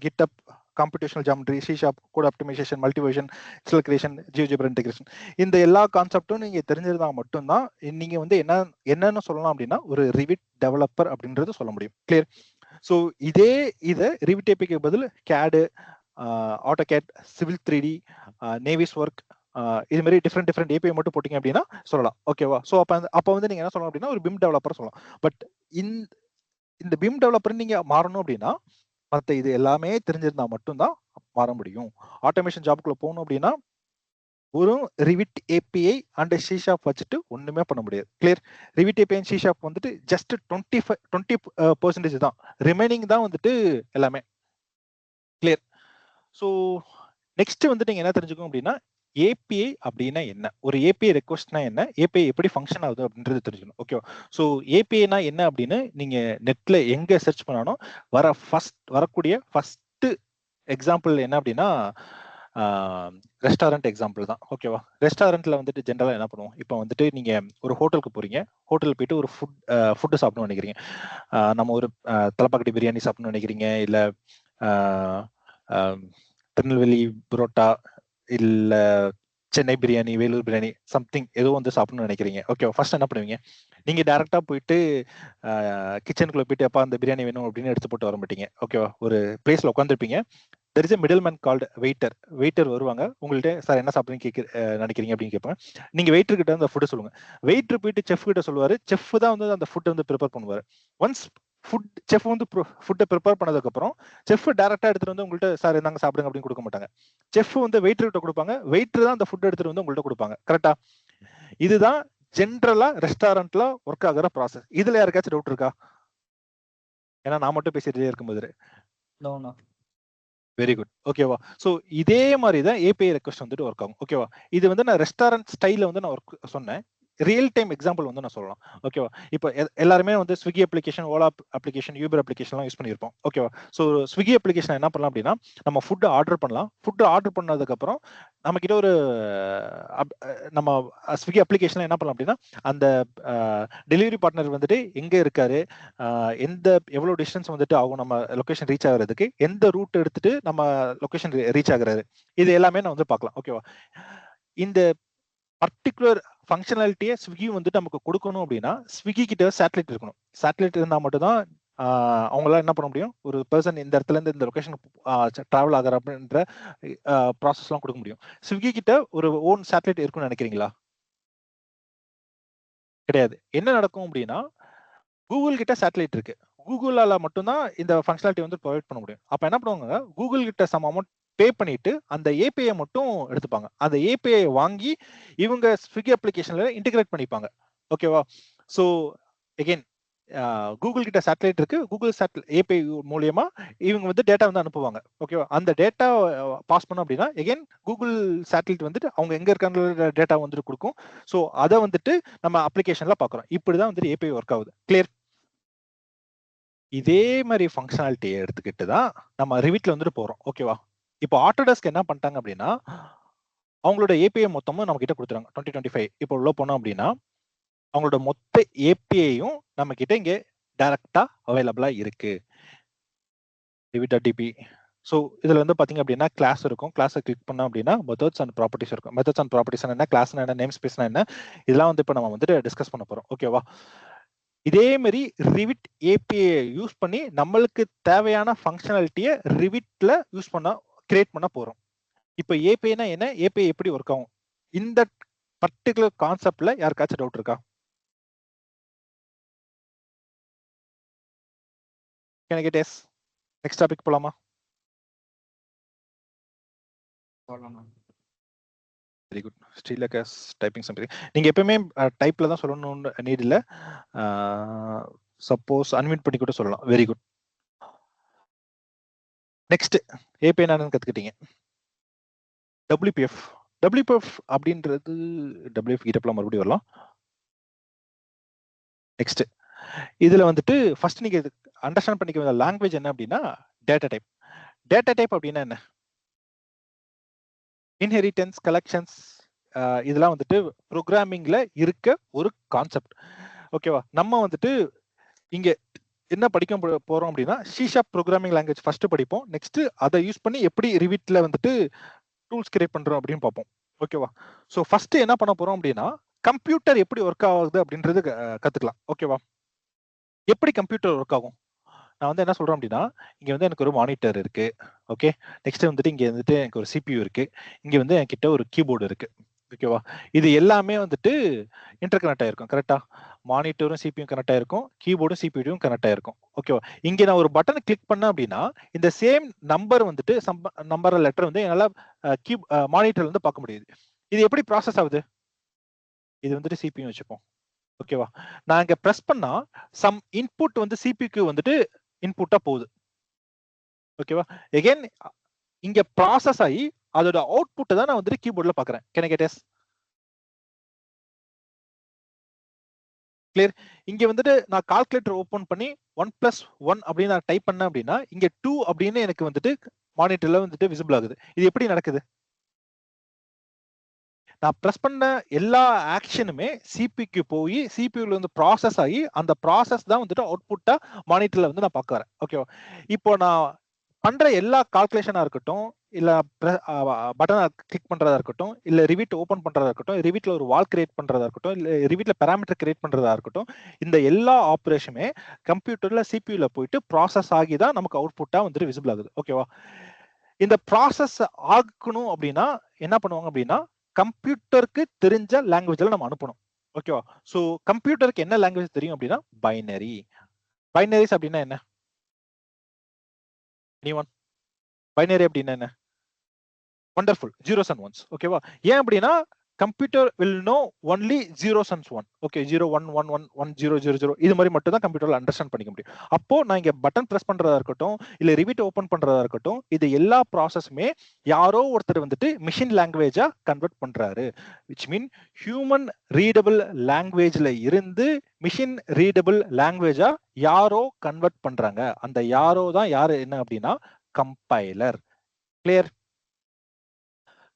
GitHub computational geometry, C# code optimization, multiversion, cell creation, GeoGebra integration. இந்த எல்லா கான்செப்டும் நீங்க தெரிஞ்சிருந்தா மட்டும்தான் நீங்க வந்து என்னன்னு சொல்லலாம் அப்படின்னா ஒரு ரிவிட் டெவலப்பர் அப்படின்றது சொல்ல முடியும். கிளியர்? ஸோ இதை ரிவிட் ஏபிக்கு பதில் CAD, AutoCAD, Civil 3D, Navis work, இது மாதிரி டிஃப்ரெண்ட் ஏபிஐ மட்டும் போட்டீங்க அப்படின்னா சொல்லலாம். ஓகேவா? ஸோ அப்போ வந்து நீங்க என்ன சொல்லலாம் அப்படின்னா ஒரு பிம் டெவலப்பர் சொல்லலாம். பட் இந்த பிம் டெவலப்பர் நீங்க மாறணும் அப்படின்னா மற்ற இது எல்லாமே தெரிஞ்சிருந்தா மட்டும்தான் மாற முடியும். ஆட்டோமேஷன் ஜாப்குள்ள போகணும் அப்படின்னா ஒரு ரிவிட் ஏபிஐ அண்ட் C# வச்சுட்டு ஒண்ணுமே பண்ண முடியாது. Clear? Revit API and C# வந்துட்டு ஜஸ்ட் 20% தான், ரிமைனிங் தான் வந்துட்டு எல்லாமே. கிளியர்? ஸோ நெக்ஸ்ட் வந்து நீங்க என்ன தெரிஞ்சுக்கணும் அப்படின்னா ஏபிஐ அப்படின்னா என்ன, ஒரு ஏபிஐ ரெக்வஸ்ட்னா என்ன, ஏபிஐ எப்படி ஃபங்க்ஷன் ஆகுது அப்படின்றது தெரிஞ்சுக்கணும். ஓகேவா? ஸோ ஏபிஐனா என்ன அப்படின்னு நீங்க நெட்ல எங்க சர்ச் பண்ணாலும் வரக்கூடிய ஃபர்ஸ்ட் எக்ஸாம்பிள் என்ன அப்படின்னா ரெஸ்டாரண்ட் எக்ஸாம்பிள் தான். ஓகேவா? ரெஸ்டாரண்ட்ல வந்துட்டு ஜென்ரலா என்ன பண்ணுவோம், இப்போ வந்துட்டு நீங்க ஒரு ஹோட்டலுக்கு போறீங்க, ஹோட்டல் போயிட்டு ஒரு ஃபுட்டு சாப்பிடணும்னு நினைக்கிறீங்க. நம்ம ஒரு தலப்பாக்கட்டி பிரியாணி சாப்பிடணும்னு நினைக்கிறீங்க, இல்ல திருநெல்வேலி புரோட்டா, இல்ல சென்னை பிரியாணி, வேலூர் பிரியாணி, சம்திங் ஏதோ வந்து சாப்பிடணும்னு நினைக்கிறீங்க. ஓகே, ஃபர்ஸ்ட் என்ன பண்ணுவீங்க, நீங்க டைரக்டா போயிட்டு கிச்சனுக்குள்ள போயிட்டு அப்பா அந்த பிரியாணி வேணும் அப்படின்னு எடுத்து போட்டு வர மாட்டீங்க. ஓகேவா? ஒரு பிளேஸ்ல உட்காந்துருப்பீங்க, there is a middle man called waiter வருவாங்க, உங்கள்கிட்ட சார் என்ன சாப்பிடுறீங்க நினைக்கிறீங்க அப்படின்னு கேட்பாங்க. நீங்க வெயிட்டர் கிட்ட அந்த ஃபுட்டு சொல்லுங்க. வெயிட்டர் போயிட்டு செஃப் கிட்ட சொல்லுவாரு, செஃப் தான் வந்து அந்த ஃபுட்டை வந்து ப்ரிப்பேர் பண்ணுவாரு. ஒன்ஸ் செஃப் வந்து ஃபுட்டை ப்ரிப்பேர் பண்ணதுக்கு அப்புறம் செஃப் டைரக்டா எடுத்துட்டு வந்து உங்கள்கிட்ட சார் என்னங்க சாப்பிடுங்க அப்படின்னு கொடுக்க மாட்டாங்க. செஃப் வந்து வெயிட்டர் கிட்ட கொடுப்பாங்க, வெயிட்டர் தான் அந்த ஃபுட் எடுத்துட்டு வந்து உங்கள்கிட்ட கொடுப்பாங்க. கரெக்டா? இதுதான் ஜென்ரலா ரெஸ்டாரண்ட்ல ஒர்க் ஆகுற ப்ராசஸ். இதுல யாருக்காச்சும் டவுட் இருக்கா? ஏன்னா நான் மட்டும் பேசிட்டே இருக்கும்போது. Very good. ஓகேவா? ஸோ இதே மாதிரி தான் ஏபிஐ ரெக்வஸ்ட் வந்துட்டு ஒர்க் ஆகும். ஓகேவா? இது வந்து நான் ரெஸ்டாரண்ட் ஸ்டைல வந்து நான் ஒர்க் சொன்னேன். ரியல் டைம் எக்ஸாம்பிள் வந்து நான் சொல்லலாம். ஓகேவா? இப்போ எல்லாருமே வந்து Swiggy application, Ola application, Uber அப்ளிகேஷன்லாம் யூஸ் பண்ணியிருப்போம். ஓகேவா? ஸோ ஸ்விக்கி அப்ளிகேஷன் என்ன பண்ணலாம் அப்படின்னா, நம்ம ஃபுட்டு ஆர்டர் பண்ணலாம். ஃபுட்டு ஆர்டர் பண்ணதுக்கப்புறம் நம்ம கிட்ட ஒரு நம்ம ஸ்விக்கி அப்ளிகேஷன்ல என்ன பண்ணலாம் அப்படின்னா, அந்த டெலிவரி பார்ட்னர் வந்துட்டு எங்க இருக்காரு, எவ்வளவு டிஸ்டன்ஸ் வந்துட்டு ஆகும் நம்ம லொகேஷன் ரீச் ஆகுறதுக்கு, எந்த ரூட் எடுத்துட்டு நம்ம லொகேஷன் ரீச் ஆகுறாரு, இது எல்லாமே நான் வந்து பார்க்கலாம். ஓகேவா? இந்த பர்டிகுலர் ஃபங்க்ஷனாலிட்டியை ஸ்விக்கி வந்துட்டு நமக்கு கொடுக்கணும் அப்படின்னா ஸ்விக்கி கிட்ட சேட்டலைட் இருக்கணும். சேட்டலைட் இருந்தால் மட்டும்தான் அவங்களால என்ன பண்ண முடியும், ஒரு பர்சன் இந்த இடத்துல இருந்து இந்த லொகேஷன் டிராவல் ஆகிற அப்படின்ற ப்ராசஸ்லாம் கொடுக்க முடியும். ஸ்விக்கி கிட்ட ஒரு ஓன் சேட்டலைட் இருக்குன்னு நினைக்கிறீங்களா? கிடையாது. என்ன நடக்கும் அப்படின்னா, கூகுள் கிட்ட சேட்டலைட் இருக்கு, கூகுளால மட்டும்தான் இந்த ஃபங்க்ஷனாலிட்டி வந்து ப்ரொவைட் பண்ண முடியும். அப்ப என்ன பண்ணுவாங்க, கூகுள் கிட்ட சம் அமௌண்ட் பே பண்ணிட்டு அந்த ஏபிஐ மட்டும் எடுத்துப்பாங்க. அந்த ஏபிஐ வாங்கி இவங்க ஸ்விக்கி அப்ளிகேஷன்ல இன்டிகிரேட் பண்ணிப்பாங்க. ஓகேவா? ஸோ அகைன் கூகுள் கிட்ட சேட்டலைட் இருக்கு. கூகுள் ஏபிஐ மூலியமா இவங்க வந்து டேட்டா வந்து அனுப்புவாங்க. ஓகேவா? அந்த டேட்டா பாஸ் பண்ணோம் அப்படின்னா எகைன் கூகுள் சேட்டலைட் வந்துட்டு அவங்க எங்க இருக்காங்க டேட்டா வந்துட்டு கொடுக்கும். ஸோ அதை வந்துட்டு நம்ம அப்ளிகேஷன்ல பாக்குறோம். இப்படிதான் வந்துட்டு ஏபிஐ ஒர்க் ஆகுது. கிளியர்? இதே மாதிரி ஃபங்க்ஷனாலிட்டியை எடுத்துக்கிட்டு தான் நம்ம ரிவிட்ல வந்துட்டு போறோம். ஓகேவா? இப்போ ஆட்டோடெஸ்க் என்ன பண்ணிட்டாங்க அப்படின்னா அவங்களோட ஏபிஐ மொத்தமும் நம்ம கிட்ட கொடுத்துறாங்க 2025. இப்போ உள்ள போனோம் அப்படின்னா அவங்களோட மொத்த ஏபிஐயும் நம்ம கிட்ட இங்க டைரக்டா அவைலபிளா இருக்கு. Revit.db. ஸோ இதுல வந்து பாத்தீங்க அப்படின்னா கிளாஸ் இருக்கும். கிளாஸை கிளிக் பண்ணோம் அப்படின்னா மெத்தட்ஸ் அண்ட் ப்ராப்பர்ட்டிஸ் இருக்கும். மெத்தட்ஸ் அண்ட் ப்ராப்பர்ட்டிஸ் என்ன, கிளாஸ் என்ன, நேம் ஸ்பேஸ் என்ன, இதெல்லாம் வந்து இப்போ நம்ம வந்துட்டு டிஸ்கஸ் பண்ண போறோம். ஓகேவா? இதே மாதிரி ரிவிட் ஏபிஐ யூஸ் பண்ணி நம்மளுக்கு தேவையான ஃபங்க்ஷனாலிட்டியை ரிவிட்ல யூஸ் பண்ண கிரியேட் பண்ண போறோம். இப்போ ஏபிஐனா என்ன, ஏபிஐ எப்படி ஒர்க் ஆகும், இந்த பர்டிகுலர் கான்செப்ட்ல யாருக்காச்சும் டவுட் இருக்கா? Can I get yes? Next topic போலாமா? Very good. ஸ்ரீலகாஸ் டைப்பிங் சம்திங். நீங்க எப்பவுமே டைப்ல தான் சொல்லணும்னு நீட் இல்ல. சப்போஸ் அன்மியூட் பண்ணி கூட சொல்லலாம். Very good. நெக்ஸ்ட் ஏபிஐ என்னன்னு கத்துக்கிட்டீங்க. WPF. WPF அப்படின்றது WPF கிட்டப்லாம் மறுபடியும் வரலாம். நெக்ஸ்ட் இதுல வந்துட்டு ஃபர்ஸ்ட் நீங்க அண்டர்ஸ்டாண்ட் பண்ணிக்க வேண்டிய லாங்குவேஜ் என்ன அப்படின்னா டேட்டா டைப். டேட்டா டைப் அப்படின்னா என்ன? இன்ஹெரிட்டன்ஸ், கலெக்ஷன்ஸ், இதெல்லாம் வந்துட்டு ப்ரோக்ராமிங்ல இருக்க ஒரு கான்செப்ட். ஓகேவா? நம்ம வந்துட்டு இங்க என்ன படிக்க போறோம் அப்படின்னா C# ப்ரோக்ராமிங் லாங்குவேஜ் ஃபர்ஸ்ட் படிப்போம். நெக்ஸ்ட் அதை யூஸ் பண்ணி எப்படி ரிவிட்ல வந்துட்டு டூல்ஸ் கிரியேட் பண்றோம் அப்படின்னு பார்ப்போம். ஓகேவா? ஸோ ஃபர்ஸ்ட் என்ன பண்ண போறோம் அப்படின்னா கம்ப்யூட்டர் எப்படி ஒர்க் ஆகுது அப்படின்றது கத்துக்கலாம். ஓகேவா? எப்படி கம்ப்யூட்டர் ஒர்க் ஆகும்? நான் வந்து என்ன சொல்றேன் அப்படின்னா இங்க வந்து எனக்கு ஒரு மானிட்டர் இருக்கு. ஓகே. நெக்ஸ்ட் வந்துட்டு இங்க வந்துட்டு எனக்கு ஒரு CPU இருக்கு. இங்க வந்து என்கிட்ட ஒரு கீபோர்டு இருக்கு. ஓகேவா? இது எல்லாமே வந்துட்டு இன்டர் கனெக்ட் ஆயிருக்கும். கரெக்டா? மானிட்டரும் CPU கனெக்ட் ஆயிருக்கும், கீபோர்டும் CPU கனெக்ட் ஆயிருக்கும். ஓகேவா? இங்க நான் ஒரு பட்டனை கிளிக் பண்ணேன் அப்படின்னா இந்த சேம் நம்பர் வந்துட்டு நம்பர் லெட்டர் வந்து என்னால மானிட்டர்ல இருந்து பார்க்க முடியுது. இது எப்படி ப்ராசஸ் ஆகுது? இது வந்துட்டு CPU வச்சுப்போம். ஓகேவா? நான் இங்க பிரஸ் பண்ணா சம் இன்புட் வந்து CPU வந்துட்டு இன்புட்டா போகுது. ஓகேவா? எகைன் இங்க ப்ராசஸ் ஆகி அதோட அவுட்புட் தான் நான் வந்துட்டு கீபோர்ட்ல பாக்குறேன். Can I get yes? Clear? இங்க வந்துட்டு நான் கால்குலேட்டர் ஓபன் பண்ணி 1+1 அப்படின்னு நான் டைப் பண்ணேன் அப்படின்னா இங்க 2 அப்படின்னு எனக்கு வந்துட்டு மானிட்டர்ல வந்துட்டு விசிபிள் ஆகுது. இது எப்படி நடக்குது? நான் பிரஸ் பண்ண எல்லா ஆக்ஷனுமே சிபிக்கு போய் சிபியூல இருந்து ப்ராசஸ் ஆகி அந்த ப்ராசஸ் தான் வந்துட்டு அவுட்புட்டா மானிட்டர்ல வந்து நான் பார்க்க வரேன். ஓகேவா? இப்போ நான் பண்ற எல்லா கால்குலேஷனா இருக்கட்டும், இல்ல பட்டனை கிளிக் பண்றதா இருக்கட்டும், இல்ல ரிவிட் ஓபன் பண்றதா இருக்கட்டும், ரிவிட்ல ஒரு வால் கிரியேட் பண்றதா இருக்கட்டும், இல்ல ரிவிட்ல பாராமீட்டர் கிரியேட் பண்றதா இருக்கட்டும், இந்த எல்லா ஆபரேஷனுமே கம்ப்யூட்டர்ல சிபியூல போயிட்டு ப்ராசஸ் ஆகி தான் நமக்கு அவுட்புட்டா வந்துட்டு விசிபிள் ஆகுது. ஓகேவா? இந்த ப்ராசஸ் ஆகணும் அப்படின்னா என்ன பண்ணுவாங்க அப்படின்னா கம்ப்யூட்டருக்கு தெரிஞ்ச லாங்குவேஜ்ல நம்ம அனுப்பணும். ஓகேவா? சோ கம்ப்யூட்டருக்கு என்ன லாங்குவேஜ் தெரியும் அப்படின்னா பைனரி. பைனரிஸ் அப்படின்னா என்ன? பைனரி அப்படின்னா என்ன? வண்டர்ஃபுல். Zeros and once. ஓகேவா? ஏன் அப்படின்னா computer will know only zeros and one. Okay, 0 1 1 1 1 0 0 0 இது மாதிரி மட்டும் தான் கம்ப்யூட்டர்ல அண்டர்ஸ்டாண்ட் பண்ணிக்க முடியும். அப்போ நான் இங்க பட்டன் பிரஸ் பண்றதா இருக்கட்டும், இல்ல ரிவிட் ஓபன் பண்றதா இருக்கட்டும், இது எல்லா ப்ராசஸுமே யாரோ ஒருத்தர் வந்துட்டு மிஷின் லாங்குவேஜா கன்வெர்ட் பண்றாரு. விச் மீன் ஹியூமன் ரீடபிள் லாங்குவேஜ்ல இருந்து மிஷின் ரீடபிள் லாங்குவேஜா யாரோ கன்வெர்ட் பண்றாங்க. அந்த யாரோ தான் யாரு என்ன அப்படின்னா கம்பைலர். கிளியர்?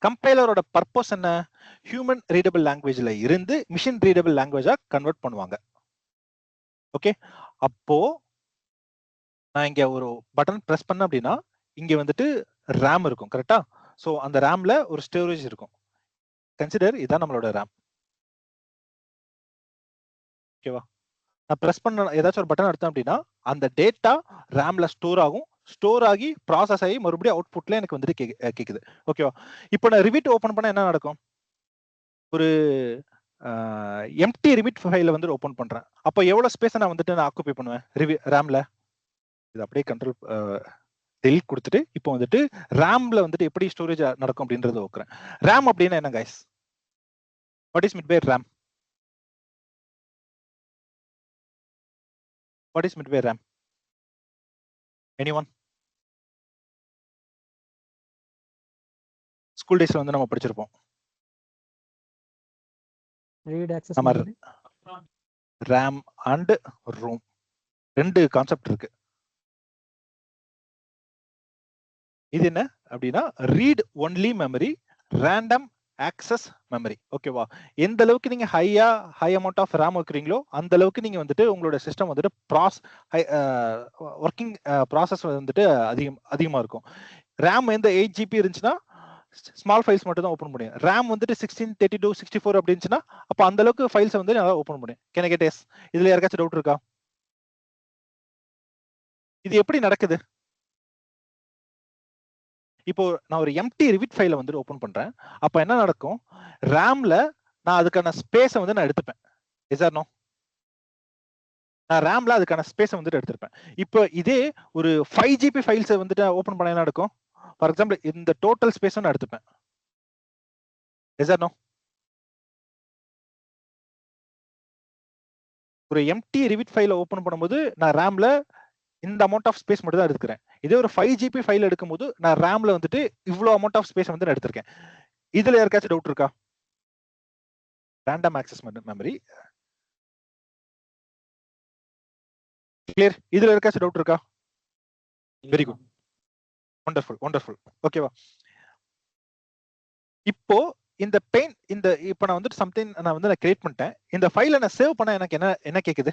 கம்பைலரோட பர்பஸ் என்ன? ஹியூமன் ரீடபிள் லாங்குவேஜ்ல இருந்து மிஷின் ரீடபிள் லாங்குவேஜா கன்வெர்ட் பண்ணுவாங்க. ஓகே. அப்போ நான் இங்க ஒரு பட்டன் பிரஸ் பண்ண அப்படின்னா இங்க வந்துட்டு ரேம் இருக்கும். கரெக்டா? சோ அந்த ரேம்ல ஒரு ஸ்டோரேஜ் இருக்கும். கன்சிடர் இதான் நம்மளோட ரேம். ஓகேவா? நான் பிரஸ் பண்ண ஏதாச்சும் ஒரு பட்டன் எடுத்தேன் அப்படின்னா அந்த டேட்டா ரேம்ல ஸ்டோர் ஆகும். ஸ்டோர் ஆகி ப்ராசஸ் ஆகி மறுபடியும் அவுட்புட்ல எனக்கு வந்துட்டு கேக்குது. ஓகேவா? இப்போ நான் ரிவிட் ஓபன் பண்ணா என்ன நடக்கும்? ஒரு எம்டி ரிமிட் ஃபைல வந்து ஓபன் பண்றேன். அப்போ எவ்வளவு ஸ்பேஸ் நான் வந்துட்டு நான் ஆக்குபை பண்ணுவேன் ரேம்ல? இது அப்படியே கண்ட்ரோல் டெலிட் கொடுத்துட்டு இப்போ வந்துட்டு ரேம்ல வந்துட்டு எப்படி ஸ்டோரேஜ் நடக்கும் அப்படின்றத வைக்கிறேன். ரேம் அப்படின்னா என்ன guys? What is mean by RAM? What is meet by RAM? Anyone? School டேஸ்ல வந்து நம்ம படிச்சிருப்போம். ரீட் ஆக்சஸ் நம்ம மெமரி. ரேம் அண்ட் ரோம் ரெண்டு கான்செப்ட் இருக்கு. இது என்ன அப்படின்னா read only memory, random access memory. ஓகேவா? எந்த அளவுக்கு நீங்க ஹை அமௌண்ட் ஆஃப் ரேம் வைக்கிறீங்களோ அந்த அளவுக்கு நீங்க வந்துட்டு உங்களோட சிஸ்டம் வந்துட்டு ஒர்க்கிங் ப்ராசஸ் வந்துட்டு அதிகமா இருக்கும். ரேம் எந்த 8 GB இருந்துச்சுன்னா ஸ்மால் ஃபைல்ஸ் மட்டும் தான் ஓப்பன் முடியும். ரேம் வந்துட்டு 16, 32, 64 அப்படி இருந்துச்சுன்னா அப்போ அந்த அளவுக்கு ஃபைல்ஸ் வந்து நல்லா ஓப்பன் முடியும். Can I get yes? இதுல யாருக்காச்சும் டவுட் இருக்கா? இது எப்படி நடக்குது? இப்போ நான் ஒரு எம்டி ரிவிட் ஃபைலை வந்து ஓப்பன் பண்றேன். அப்ப என்ன நடக்கும்? ரேம்ல நான் அதுக்கான ஸ்பேஸை வந்து நான் எடுத்துப்பேன். Yes or no? நான் ரேம்ல அதுக்கான ஸ்பேஸை வந்துட்டு எடுத்திருப்பேன். இப்போ இதே ஒரு 5 GB ஃபைல்ஸை வந்துட்டு ஓப்பன் பண்ண என்ன நடக்கும்? ஃபார் எக்ஸாம்பிள் இந்த டோட்டல் ஸ்பேஸும் நான் எடுத்துப்பேன். Yes or no? ஒரு எம்டி ரிவிட் ஃபைலை ஓப்பன் பண்ணும்போது நான் ரேம்ல இந்த அமௌண்ட் ஆஃப் ஸ்பேஸ் மட்டும் தான் எடுத்துக்கிறேன். இதே ஒரு 5 GB ஃபைல் எடுக்கும்போது நான் ரேம்ல வந்துட்டு இவ்வளவு அமௌண்ட் ஆஃப் ஸ்பேஸ் வந்து நான் எடுத்திருக்கேன். இதுல யாருக்காச்சும் டவுட் இருக்கா? Random access memory clear? இதுல யாருக்காச்சும் டவுட் இருக்கா? Very good, wonderful wonderful. ஓகேவா? இப்போ இந்த இப்போ நான் வந்துட்டு சம்திங் நான் வந்து கிரியேட் பண்ணிட்டேன். இந்த ஃபைலை நான் சேவ் பண்ண எனக்கு என்ன கேக்குது?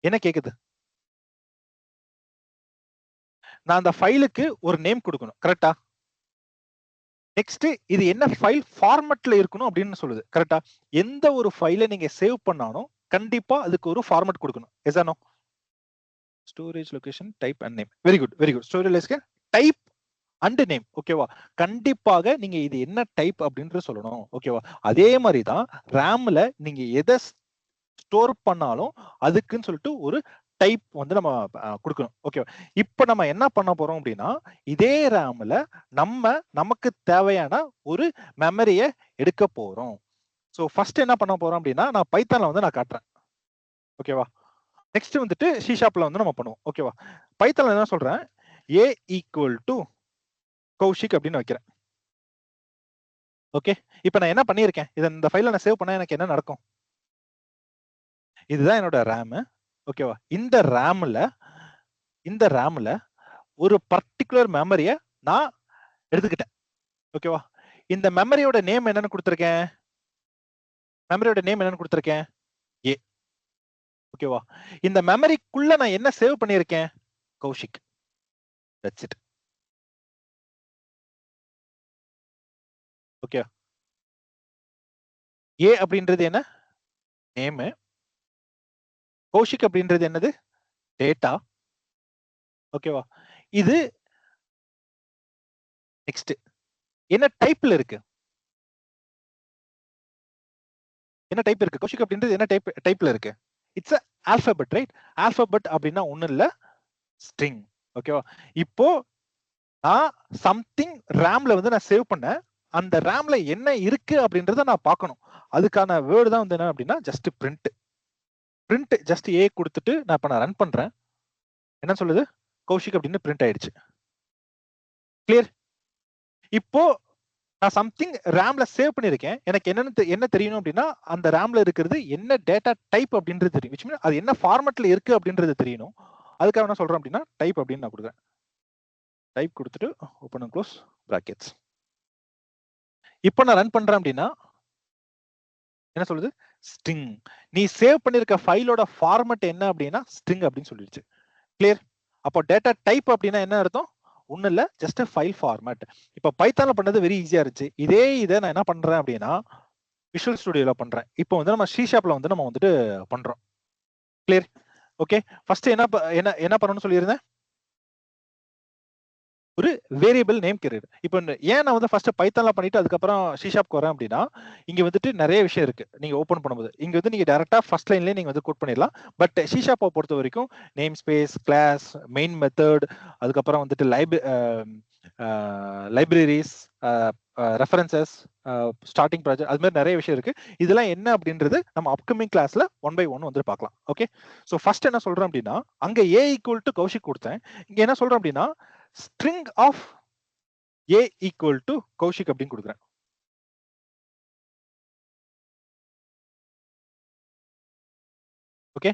என்ன கேக்குது? நான் அந்த ஃபைலுக்கு ஒரு நேம் கொடுக்கணும். கரெக்டா? நெக்ஸ்ட் இது என்ன ஃபைல் ஃபார்மட்ல இருக்கணும் அப்படின்னு சொல்லுது. கரெக்டா? எந்த ஒரு ஃபைலை நீங்க சேவ் பண்ணாலும் கண்டிப்பா அதுக்கு ஒரு ஃபார்மட் கொடுக்கணும். Yes or no? Storage location type and name. Very good very good. Storage location type and name. ஓகேவா? கண்டிப்பாக நீங்க இது என்ன டைப் அப்படின்றது சொல்லணும். ஓகேவா? அதே மாதிரி தான் ரேம்ல நீங்க எதை ஸ்டோர் பண்ணாலும் அதுக்குன்னு சொல்லிட்டு ஒரு டைப் வந்து நம்ம கொடுக்கணும். ஓகேவா? இப்போ நம்ம என்ன பண்ண போறோம் அப்படின்னா இதே ரேம்ல நமக்கு தேவையான ஒரு மெமரியை எடுக்க போறோம். ஸோ ஃபர்ஸ்ட் என்ன பண்ண போறோம் அப்படின்னா நான் பைத்தான்ல வந்து நான் காட்டுறேன். ஓகேவா? நெக்ஸ்ட் வந்துட்டு சி ஷார்ப்ல வந்து நம்ம பண்ணுவோம். ஓகேவா? பைத்தான்ல என்ன சொல்றேன்? a ஈக்குவல் டு கௌஷிக் அப்படின்னு வைக்கிறேன். ஓகே, இப்போ நான் என்ன பண்ணியிருக்கேன்? இந்த ஃபைலை நான் சேவ் பண்ணா எனக்கு என்ன நடக்கும்? இதுதான் என்னோட ரேம். ஓகேவா? இந்த ரேம்ல ஒரு பர்டிகுலர் மெமரியை நான் எடுத்துக்கிட்டேன். ஓகேவா? இந்த மெமரியோட நேம் என்னன்னு கொடுத்திருக்கேன்? ஏ. ஓகேவா? இந்த மெமரிக்குள்ள நான் என்ன சேவ் பண்ணியிருக்கேன்? Kaushik. That's it. Okay, A அப்படின்றது என்ன? நேம். கௌஷிக் அப்படின்றது என்னது? டேட்டா. ஓகேவா? இது நெக்ஸ்ட் என்ன டைப்ல இருக்கு? கௌஷிக் அப்படின்றது என்ன டைப்ல இருக்கு? It's alphabet, right? ஆல்பபெட் அப்படின்னா ஒண்ணும் இல்ல, ஸ்ட்ரிங். ஓகேவா? இப்போ நான் சம்திங் ரேம்ல வந்து நான் சேவ் பண்ணேன். அந்த ரேம்ல என்ன இருக்கு அப்படின்றத நான் பார்க்கணும். அதுக்கான வேர்டு தான் வந்து என்ன அப்படின்னா ஜஸ்ட் பிரிண்ட். ஜஸ்ட் ஏ கொடுத்துட்டு நான் இப்ப நான் ரன் பண்றேன். என்ன சொல்லுது? கௌஷிக் அப்படின்னு பிரிண்ட் ஆயிடுச்சு. கிளியர்? இப்போ நான் சம்திங் ரேம்ல சேவ் பண்ணிருக்கேன். எனக்கு என்ன தெரியணும் அப்படின்னா அந்த ரேம்ல இருக்கிறது என்ன டேட்டா டைப் அப்படின்றது தெரியும். which means அது என்ன ஃபார்மட்ல இருக்கு அப்படின்றது தெரியணும். அதுக்காக என்ன சொல்றேன் அப்படின்னா டைப் அப்படின்னு நான் கொடுக்குறேன். டைப் கொடுத்துட்டு ஓப்பன் அண்ட் க்ளோஸ் பிராக்கெட்ஸ். இப்போ நான் ரன் பண்றேன் அப்படின்னா என்ன சொல்லுது? ஸ்ட்ரிங். நீ சேவ் பண்ணிருக்க ஃபைலோட ஃபார்மட் என்ன அப்படின்னா ஸ்ட்ரிங் அப்படின்னு சொல்லிடுச்சு. கிளியர்? அப்போ டேட்டா டைப் அப்படின்னா என்ன அர்த்தம்? ஒன்னும் இல்ல, ஜஸ்ட் ஃபைல் ஃபார்மட். இப்போ பைத்தான்ல பண்ணது வெரி ஈஸியா இருந்துச்சு. இதை நான் என்ன பண்றேன் அப்படின்னா விஷுவல் ஸ்டுடியோல பண்றேன். இப்போ வந்து நம்ம சி ஷார்ப்ல வந்து நம்ம வந்துட்டு பண்றோம். கிளியர்? ஓகே, ஃபர்ஸ்ட் என்ன பண்ணணும்னு சொல்லியிருந்தேன்? ஒரு வேரியபிள் நேம் கிரியேட். இப்போ ஏன் நான் வந்து ஃபர்ஸ்ட் பைத்தான்ல பண்ணிட்டு அதுக்கப்புறம் சி ஷார்ப்க்கு வரேன் அப்படின்னா இங்க வந்துட்டு நிறைய விஷயம் இருக்கு. நீங்க ஓபன் பண்ணும்போது இங்க வந்து நீங்க டைரக்டா ஃபர்ஸ்ட் லைன்லயே நீங்க வந்து கோட் பண்ணிடலாம். பட் சி ஷார்ப்பை பொறுத்த வரைக்கும் name space, class, main method, அதுக்கப்புறம் வந்துட்டு லைப்ரரிஸ், ரெஃபரன்சஸ், ஸ்டார்டிங் ப்ராஜெக்ட், அது மாதிரி நிறைய விஷயம் இருக்கு. இதெல்லாம் என்ன அப்படின்றது நம்ம அப்கமிங் கிளாஸ்ல 1 by 1 வந்து பார்க்கலாம். ஓகே, ஸோ ஃபர்ஸ்ட் என்ன சொல்றேன் அப்படின்னா, அங்க a ஈக்குவல் டு கௌஷிக் கொடுத்தேன். இங்க என்ன சொல்றேன் அப்படின்னா, string of a equal to Kaushik அப்படின்னு கொடுக்குறேன். ஓகே,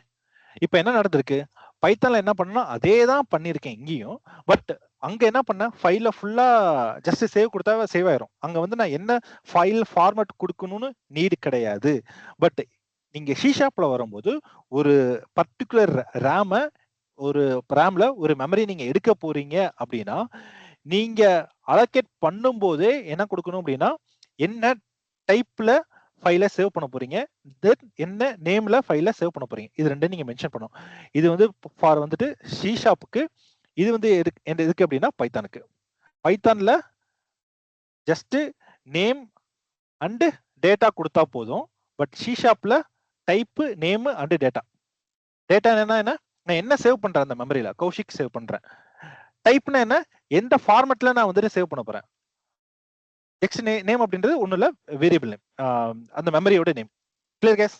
இப்போ என்ன நடந்திருக்கு, பைத்தான்ல என்ன பண்ணா அதே தான் பண்ணியிருக்கேன் இங்கேயும். பட் அங்க என்ன பண்ண, ஃபைல ஃபுல்லா ஜஸ்ட் சேவ் கொடுத்தா சேவ் ஆயிரும். அங்க வந்து நான் என்ன ஃபைல் ஃபார்மேட் கொடுக்கணும்னு நீடு கிடையாது. பட் நீங்க C# வரும்போது ஒரு பர்டிகுலர் ரேம்ல ஒரு மெமரி நீங்க எடுக்க போறீங்க அப்படின்னா, நீங்க அலோகேட் பண்ணும்போதே என்ன கொடுக்கணும் அப்படின்னா, என்ன டைப்ல ஃபைலை சேவ் பண்ண போறீங்க, தென் என்ன நேம்ல ஃபைலை சேவ் பண்ண போறீங்க, இது ரெண்டும் நீங்க மென்ஷன் பண்ணணும். இது வந்து ஃபார் வந்துட்டு C#க்கு, இது வந்து எதுக்கு அப்படின்னா பைத்தானுக்கு. பைத்தான்ல ஜஸ்ட் நேம் அண்ட் டேட்டா கொடுத்தா போதும். பட் C#ல type, name and data. Data என்ன, நான் என்ன சேவ் பண்றேன் அந்த மெமரியில, கௌஷிக் சேவ் பண்றேன். டைப்னா என்ன, எந்த ஃபார்மேட்ல நான் வந்துட்டு சேவ் பண்ண போறேன். எக்ஸ் நேம் அப்படின்றது ஒண்ணு இல்ல, வேரியபிள் நேம், அந்த மெமரியோட நேம். Clear guys?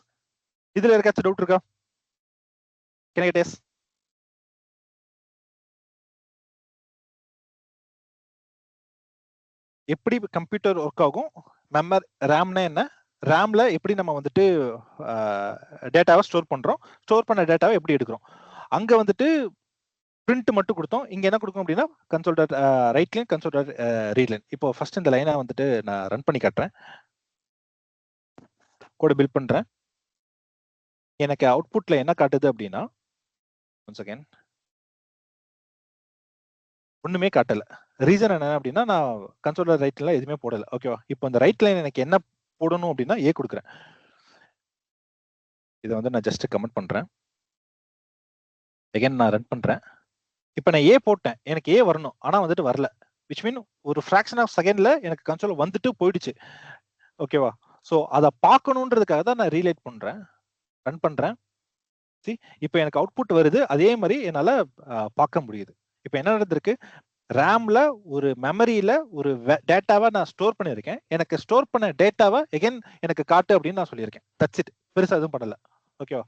இதுல இருக்காச்சும் டவுட் இருக்கா? Can I get yes? எப்படி கம்ப்யூட்டர் ஒர்க் ஆகும், ரேம்னா என்ன, ரேம்ல எப்படி நம்ம வந்துட்டு டேட்டாவை ஸ்டோர் பண்றோம், ஸ்டோர் பண்ண டேட்டாவை எப்படி எடுக்கிறோம். அங்க வந்துட்டு பிரிண்ட் மட்டும் கொடுத்தோம். இங்க என்ன கொடுக்கும் அப்படின்னா, console dot right line, console dot read line. இப்போ ஃபர்ஸ்ட் இந்த லைனை வந்துட்டு நான் ரன் பண்ணி காட்டுறேன், கோட் பில்ட் பண்றேன். எனக்கு அவுட்புட்ல என்ன காட்டுது அப்படின்னா, ஒன்ஸ் அகைன் ஒண்ணுமே காட்டல. ரீசன் என்ன அப்படின்னா, நான் கன்சோல் டாட் ரைட் லைன்ல எதுவுமே போடல. ஓகேவா? இப்போ இந்த ரைட் லைன் எனக்கு என்ன போடணும் அப்படின்னா ஏ கொடுக்குறேன். இதை வந்து நான் ஜஸ்ட் கமெண்ட் பண்றேன். அகைன் நான் ரன் பண்றேன். இப்போ நான் ஏ போட்டேன், எனக்கு ஏ வரணும், ஆனா வந்துட்டு வரல. விச் மீன் ஒரு ஃபிராக்ஷன் ஆஃப் செகண்ட்ல எனக்கு கன்சோல் வந்துட்டு போயிடுச்சு. ஓகேவா? ஸோ அதை பார்க்கணுன்றதுக்காக தான் நான் ரீலைட் பண்றேன், ரன் பண்றேன். இப்போ எனக்கு அவுட்புட் வருது, அதே மாதிரி என்னால பார்க்க முடியுது. இப்போ என்ன நடந்திருக்கு, ரேம்ல ஒரு மெமரியில ஒரு டேட்டாவை நான் ஸ்டோர் பண்ணியிருக்கேன். எனக்கு ஸ்டோர் பண்ண டேட்டாவை எகைன் எனக்கு காட்டு அப்படின்னு நான் சொல்லியிருக்கேன். தட்ஸ் இட், பெருசா எதுவும் பண்ணல. ஓகேவா?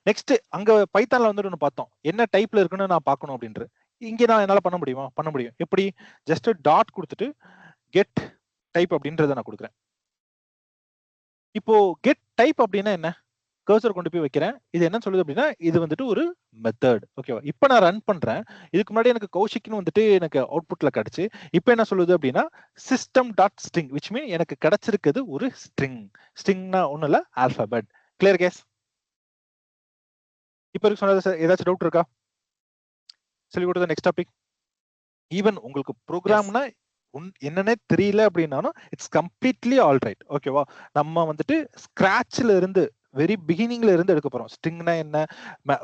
நெக்ஸ்ட் அங்க பைத்தான்ல வந்துட்டு ஒன்று பார்த்தோம், என்ன டைப்ல இருக்குன்னு நான் பார்க்கணும் அப்படின்றது. இங்க நான் என்னால பண்ண முடியுமா? பண்ண முடியும். எப்படி? ஜஸ்ட் டாட் கொடுத்துட்டு கெட் டைப் அப்படின்றத நான் கொடுக்குறேன். இப்போ கெட் டைப் அப்படின்னா என்ன, கர்சர் கொண்டு போய் வைக்கிறேன். இது என்ன சொல்லுது அப்படின்னா, இது வந்துட்டு ஒரு மெத்தட். ஓகேவா? இப்போ நான் ரன் பண்றேன். இதுக்கு முன்னாடி எனக்கு கௌஷிக்னு வந்துட்டு எனக்கு அவுட்புட்ல கிடைச்சு, இப்போ என்ன சொல்லுது அப்படின்னா சிஸ்டம் டாட் ஸ்ட்ரிங், விச் மீன் எனக்கு கிடைச்சிருக்கிறது ஒரு ஸ்ட்ரிங். ஸ்ட்ரிங்னா ஒண்ணு இல்ல, ஆல்பபெட். Clear case? இப்போ இருக்கு சொன்னது ஏதாச்சும் டவுட் இருக்கா? சொல்லி கொடுத்த நெக்ஸ்ட் டாபிக். ஈவன் உங்களுக்கு ப்ரோக்ராம்னா என்னன்னே தெரியல அப்படின்னாலும் இட்ஸ் கம்ப்ளீட்லி ஆல் ரைட். ஓகேவா? நம்ம வந்துட்டு ஸ்கிராச்ல இருந்து, வெரி பிகினிங்ல இருந்து எடுக்க போறோம். ஸ்ட்ரிங்னா என்ன,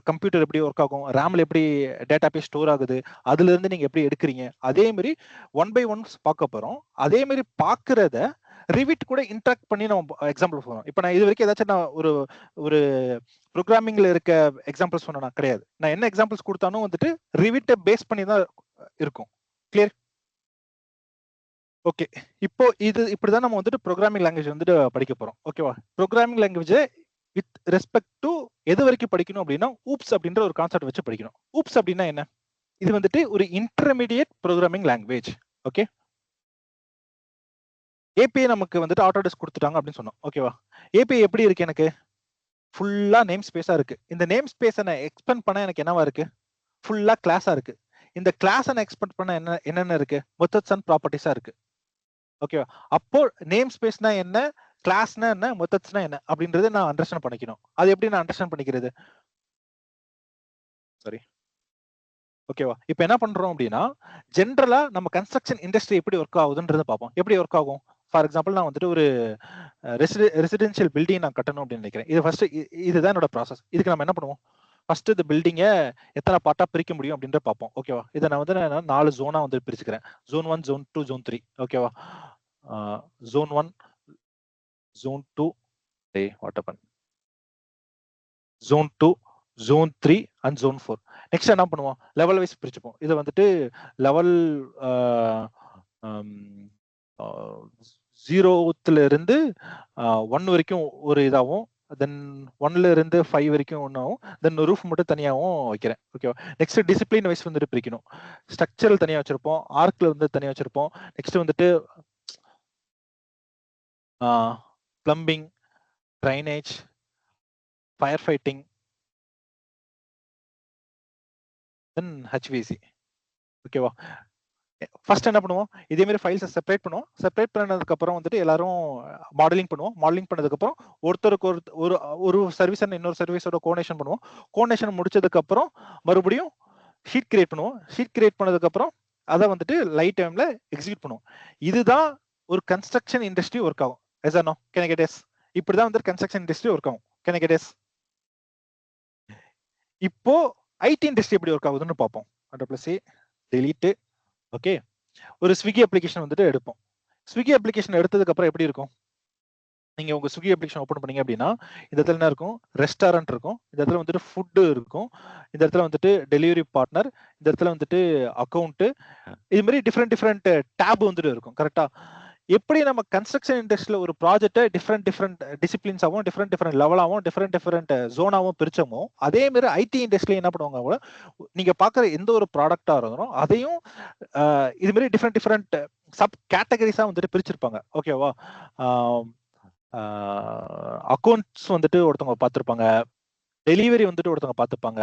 கம்ப்யூட்டர் எப்படி ஒர்க் ஆகும், ரேம்ல எப்படி டேட்டா பேஸ் ஸ்டோர் ஆகுது, அதுல இருந்து நீங்க எப்படி எடுக்கிறீங்க, அதே மாதிரி 1 by 1 பார்க்க போறோம். அதே மாதிரி பாக்குறத ரிவிட் கூட இன்டராக்ட் பண்ணி நம்ம எக்ஸாம்பிள் போறோம். இப்போ நான் இது வரைக்கும் ஏதாச்சும் நான் ஒரு ப்ரோக்ராமிங்ல இருக்க எக்ஸாம்பிள்ஸ் சொன்னா கிடையாது. நான் என்ன எக்ஸாம்பிள்ஸ் கொடுத்தாலும் வந்துட்டு ரிவிட்டை பேஸ் பண்ணி தான் இருக்கும். கிளியர்? ஓகே, இப்போ இது இப்படிதான் நம்ம வந்துட்டு ப்ரோக்ராமிங் லாங்குவேஜ் வந்துட்டு படிக்க போறோம். ஓகேவா? Programming language with respect to எது வரைக்கும் படிக்கணும் அப்படின்னா, ஊப்ஸ் அப்படின்ற ஒரு கான்செப்ட் வச்சு படிக்கணும். ஊப்ஸ் அப்படின்னா என்ன, இது வந்துட்டு ஒரு intermediate programming language. Okay, API நமக்கு வந்துட்டு ஆட்டோடெஸ்க் கொடுத்துட்டாங்க அப்படின்னு சொன்னோம். ஓகேவா? ஏபிஐ எப்படி இருக்கு, எனக்கு ஃபுல்லா நேம் ஸ்பேஸா இருக்கு. இந்த நேம் ஸ்பேஸை நான் எக்ஸ்பெண்ட் பண்ண எனக்கு என்னவா இருக்கு, ஃபுல்லா கிளாஸா இருக்கு. இந்த கிளாஸை நான் எக்ஸ்பெண்ட் பண்ண என்னென்ன இருக்கு, மெத்தட்ஸ் அண்ட் ப்ராப்பர்ட்டிஸா இருக்கு. ஓகேவா? அப்போ நேம் ஸ்பேஸ்னா என்ன, கிளாஸ்னா என்ன, மெத்தட்ஸ்னா என்ன அப்படின்றது நான் அண்டர்ஸ்டாண்ட் பண்ணிக்கணும். அது எப்படி நான் அண்டர்ஸ்டாண்ட் பண்ணிக்கிறது? சாரி. ஓகேவா? இப்போ என்ன பண்றோம் அப்படின்னா, ஜென்ரலா நம்ம கன்ஸ்ட்ரக்ஷன் இண்டஸ்ட்ரி எப்படி ஒர்க் ஆகுதுன்றதை பார்ப்போம். எப்படி ஒர்க் ஆகும்? ஃபார் எக்ஸாம்பிள், நான் வந்துட்டு ஒரு ரெசிடென்ஷியல் பில்டிங் நான் கட்டணும் அப்படின்னு நினைக்கிறேன். இது ஃபர்ஸ்ட், இதுதான் என்னோட ப்ராசஸ். இதுக்கு நம்ம என்ன பண்ணுவோம், ஃபர்ஸ்ட் இந்த பில்டிங்கை எத்தனை பார்ட்டா பிரிக்க முடியும் அப்படின்றத பார்ப்போம். ஓகேவா? இதை நான் வந்து 4 ஜோனா வந்து பிரிச்சுக்கிறேன். Zone 1, zone 2, zone 3. ஓகேவா? Zone 1, zone 2, what happen, zone 2, zone 3 and zone 4. நெக்ஸ்ட் என்ன பண்ணுவோம், லெவல் வைஸ் பிரிச்சுப்போம். இதை வந்துட்டு லெவல் 0த்துல இருந்து 1 வரைக்கும் ஒரு இதாகவும், தென் 1ல இருந்து 5 வரைக்கும் ஒன்றாகவும், தென் ரூஃப் மட்டும் தனியாகவும் வைக்கிறேன். ஓகேவா? நெக்ஸ்ட் டிசிப்ளின் வைஸ் வந்துட்டு பிரிக்கணும். ஸ்ட்ரக்சரல் தனியாக வச்சிருப்போம், ஆர்க்ல வந்து தனியாக வச்சிருப்போம். நெக்ஸ்ட் வந்துட்டு பிளம்பிங், ட்ரைனேஜ், ஃபயர் ஃபைட்டிங், தென் ஹெச்விசி. ஓகேவா? ஃபர்ஸ்ட் என்ன பண்ணுவோம், இதே மாதிரி ஃபைல்ஸை செப்பரேட் பண்ணுவோம். செப்பரேட் பண்ணதுக்கு அப்புறம் வந்துட்டு எல்லாரும் மாடலிங் பண்ணுவோம். மாடலிங் பண்ணதுக்கு அப்புறம் ஒருத்தருக்கு ஒரு ஒரு சர்வீஸ் இன்னொரு சர்வீஸோட கோஆர்டினேஷன் பண்ணுவோம். கோஆர்டினேஷன் முடிச்சதுக்கு அப்புறம் மறுபடியும் ஷீட் கிரியேட் பண்ணுவோம். ஷீட் கிரியேட் பண்ணதுக்கு அப்புறம் அதை வந்துட்டு லைட் டைம்ல எக்ஸிக்யூட் பண்ணுவோம். இதுதான் ஒரு கன்ஸ்ட்ரக்ஷன் இண்டஸ்ட்ரி ஒர்க் ஆகும். Yes or no? Can I get yes? இப்படிதான் வந்து கன்ஸ்ட்ரக்ஷன் இண்டஸ்ட்ரி ஒர்க் ஆகும். Can I get yes? இப்போ ஐடி இண்டஸ்ட்ரி எப்படி ஒர்க் ஆகுதுன்னு பார்ப்போம். Ctrl+C, delete. ஓகே, ஒரு ஸ்விக்கி அப்ளிகேஷன் வந்துட்டு எடுப்போம். ஸ்விக்கி அப்ளிகேஷன் எடுத்ததுக்கு அப்புறம் எப்படி இருக்கும்? நீங்க உங்க ஸ்விக்கி அப்ளிகேஷன் ஓபன் பண்ணீங்க அப்படின்னா இந்த இடத்துல என்ன இருக்கும்? ரெஸ்டாரண்ட் இருக்கும், இந்த இடத்துல வந்துட்டு ஃபுட் இருக்கும், இந்த இடத்துல வந்துட்டு டெலிவரி பார்ட்னர், இந்த இடத்துல வந்துட்டு அக்கௌண்ட், இது மாதிரி டிஃப்ரெண்ட் டேப் வந்துட்டு இருக்கும். கரெக்டா? எப்படி நம்ம கன்ஸ்ட்ரக்ஷன் இண்டஸ்ட்ரியில ஒரு ப்ராஜெக்ட்டை டிஃப்ரெண்ட் டிசிப்ளின்ஸாகவும் டிஃப்ரெண்ட் லெவலாகவும் டிஃப்ரெண்ட் ஜோனாகவும் பிரிச்சோமோ, அதே மாதிரி ஐடி இண்டஸ்ட்ரியில என்ன பண்ணுவாங்க, நீங்க பாக்குற எந்த ஒரு ப்ராடக்டா இருந்தாலும் அதையும் இது மாதிரி டிஃப்ரெண்ட் சப் கேட்டகரிஸா வந்துட்டு பிரிச்சிருப்பாங்க. ஓகேவா? அக்கௌண்ட்ஸ் வந்துட்டு ஒருத்தவங்க பார்த்துருப்பாங்க, டெலிவரி வந்துட்டு ஒருத்தவங்க பார்த்துப்பாங்க,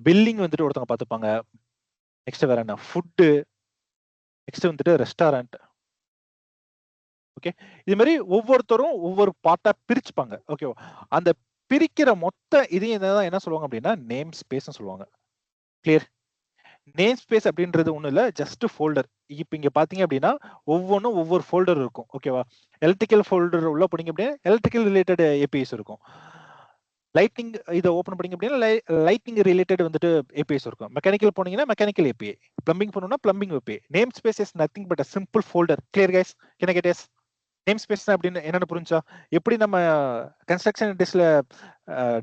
பில்லிங் வந்துட்டு ஒருத்தவங்க பார்த்துப்பாங்க, நெக்ஸ்ட் வேற என்ன, ஃபுட்டு, நெக்ஸ்ட் வந்துட்டு ரெஸ்டாரண்ட். ஓகே, இது மாதிரி ஒவ்வொருத்தரும் ஒவ்வொரு பார்ட்டா பிரிச்சுப்பாங்க. ஓகேவா? அந்த பிரிக்கிற மொத்த இதையும் என்ன சொல்லுவாங்க அப்படின்னா நேம் ஸ்பேஸ் சொல்லுவாங்க. கிளியர்? நேம் ஸ்பேஸ் அப்படின்றது ஒண்ணு இல்ல, ஜஸ்ட் ஃபோல்டர். இப்போ இங்க பாத்தீங்க அப்படின்னா ஒவ்வொன்றும் ஒவ்வொரு ஃபோல்டர் இருக்கும். ஓகேவா? எலக்ட்ரிக்கல் ஃபோல்டர் உள்ள போனீங்க அப்படின்னா எலக்ட்ரிக்கல் ரிலேட்டட் ஏபிஐஸ் இருக்கும். லைட்னிங் இதை ஓப்பன் பண்ணீங்க அப்படின்னா லைட்னிங் ரிலேட்டட் வந்துட்டு ஏபிஐஸ் இருக்கும். மெக்கானிக்கல் போனீங்கன்னா மெக்கானிக்கல் ஏபிஐ, பிளம்பிங் போனோம்னா plumbing API. Name space is nothing but a simple folder. Clear guys? Can I get yes? Name space அப்படின்னு என்னன்னு புரிஞ்சா? எப்படி நம்ம கன்ஸ்ட்ரக்ஷன் இண்டஸ்ட்ரியில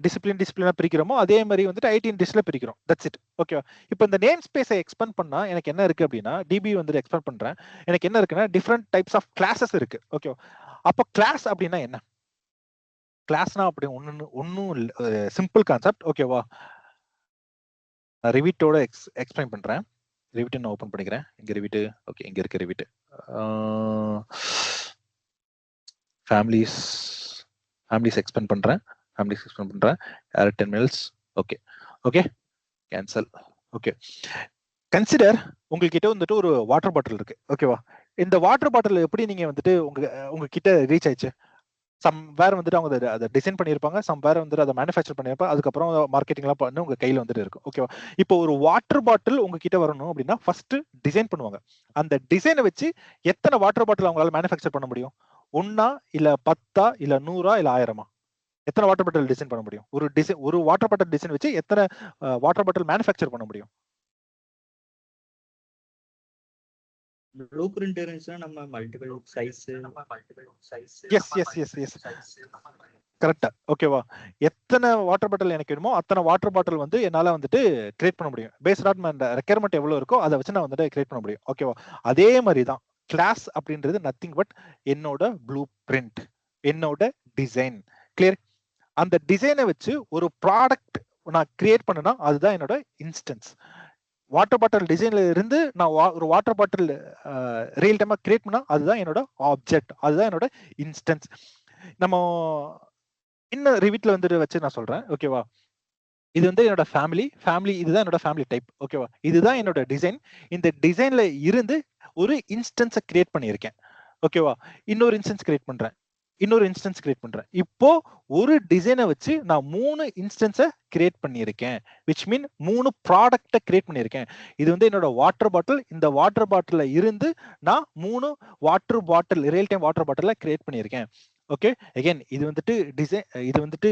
டிசிப்ளினா பிரிக்கிறோமோ அதே மாதிரி வந்துட்டு ஐடி இண்டஸ்ட்ரியில பிரிக்கிறோம். That's it. ஓகே, இப்போ இந்த நேம் ஸ்பேஸை எக்ஸ்பேண்ட் பண்ணா எனக்கு என்ன இருக்கு அப்படின்னா, டிபி வந்துட்டு எக்ஸ்பேண்ட் பண்றேன், எனக்கு என்ன இருக்குன்னா டிஃப்ரெண்ட் டைப்ஸ் ஆஃப் கிளாஸஸ் இருக்கு. ஓகே, அப்போ கிளாஸ் அப்படின்னா என்ன? கிளாஸ்னா அப்படி ஒன்னும் சிம்பிள் கான்செப்ட். ஓகேவா? நான் ரிவிட்டோட எக்ஸ்பிளைன் பண்றேன். ரிவிட் நான் ஓபன் பண்ணிக்கிறேன். இங்க ரிவிட். ஓகே, இங்க இருக்கு ரிவிட். ஃபேமிலிஸ் எக்ஸ்பேண்ட் பண்றேன். ஃபேமிலிஸ் எக்ஸ்பேண்ட் பண்றேன். 10 minutes. Okay, cancel. Okay, consider உங்ககிட்ட வந்துட்டு ஒரு வாட்டர் பாட்டில் இருக்கு. ஓகேவா? இந்த வாட்டர் பாட்டில் எப்படி நீங்க வந்துட்டு உங்க கிட்ட ரீச் ஆயிடுச்சு? சம் வேற வந்துட்டு அவங்க அதை டிசைன் பண்ணியிருப்பாங்க, சம் வேற வந்துட்டு அதை மேனுஃபேக்சர் பண்ணியிருப்பாங்க, அதுக்கப்புறம் மார்க்கெட்டிங்லாம் பண்ணி உங்க கையில வந்துட்டு இருக்கும். ஓகேவா? இப்போ ஒரு வாட்டர் பாட்டில் உங்ககிட்ட வரணும் அப்படின்னா ஃபர்ஸ்ட் டிசைன் பண்ணுவாங்க. அந்த டிசைனை வச்சு எத்தனை வாட்டர் பாட்டில் அவங்களால மேனுஃபேக்சர் பண்ண முடியும்? 1 இல்ல 10 இல்ல 100 இல்ல 1000? எத்தனை வாட்டர் பாட்டில் டிசைன் பண்ண முடியும்? ஒரு வாட்டர் பாட்டில் டிசைன் வச்சு எத்தனை வாட்டர் பாட்டில் மேனுஃபேக்சர் பண்ண முடியும்? ப்ளூ பிரிண்ட் இருந்துச்சுன்னா நம்ம மல்டிபிள் சைஸ். எஸ் கரெக்டா? ஓகேவா? எத்தனை வாட்டர் பாட்டில் எனக்கு வேணுமோ அத்தனை வாட்டர் பாட்டில் வந்து என்னால வந்துட்டு கிரியேட் பண்ண முடியும். பேஸ்ட் ஆன் ரெக்யர்மெண்ட் எவ்வளவு இருக்கோ அதை வச்சு நான் வந்துட்டு கிரியேட் பண்ண முடியும். ஓகேவா? அதே மாதிரி தான் கிளாஸ் அப்படின்றது நத்திங் பட் என்னோட ப்ளூ பிரிண்ட், என்னோட டிசைன். கிளியர்? அந்த டிசைனை வச்சு ஒரு ப்ராடக்ட் நான் கிரியேட் பண்ணனா அதுதான் என்னோட இன்ஸ்டன்ஸ். வாட்டர் பாட்டில் டிசைன்ல இருந்து நான் ஒரு வாட்டர் பாட்டில் ரியல் டைமா கிரியேட் பண்ணா அதுதான் என்னோட ஆப்ஜெக்ட், அதுதான் என்னோட இன்ஸ்டன்ஸ். நம்ம இன்னும் ரிவிட்ல வந்துட்டு வச்சு நான் சொல்றேன். ஓகேவா? இது வந்து என்னோட ஃபேமிலி, இதுதான் என்னோட ஃபேமிலி டைப். ஓகேவா? இதுதான் என்னோட டிசைன். இந்த டிசைன்ல இருந்து ஒரு இன்ஸ்டன்ஸை கிரியேட் பண்ணியிருக்கேன். ஓகேவா? இன்னொரு இன்ஸ்டன்ஸ் கிரியேட் பண்றேன், இன்னொரு இன்ஸ்டன்ஸ் கிரியேட் பண்றேன். இப்போ ஒரு டிசைனை வச்சு நான் 3 இன்ஸ்டன்ஸை கிரியேட் பண்ணியிருக்கேன். விச் மீன் 3 ப்ராடக்ட்டை கிரியேட் பண்ணியிருக்கேன். இது வந்து என்னோட வாட்டர் பாட்டில். இந்த வாட்டர் பாட்டில இருந்து நான் 3 water bottle real time water பாட்டில கிரியேட் பண்ணியிருக்கேன். ஓகே, அகைன் இது வந்துட்டு டிசைன், இது வந்துட்டு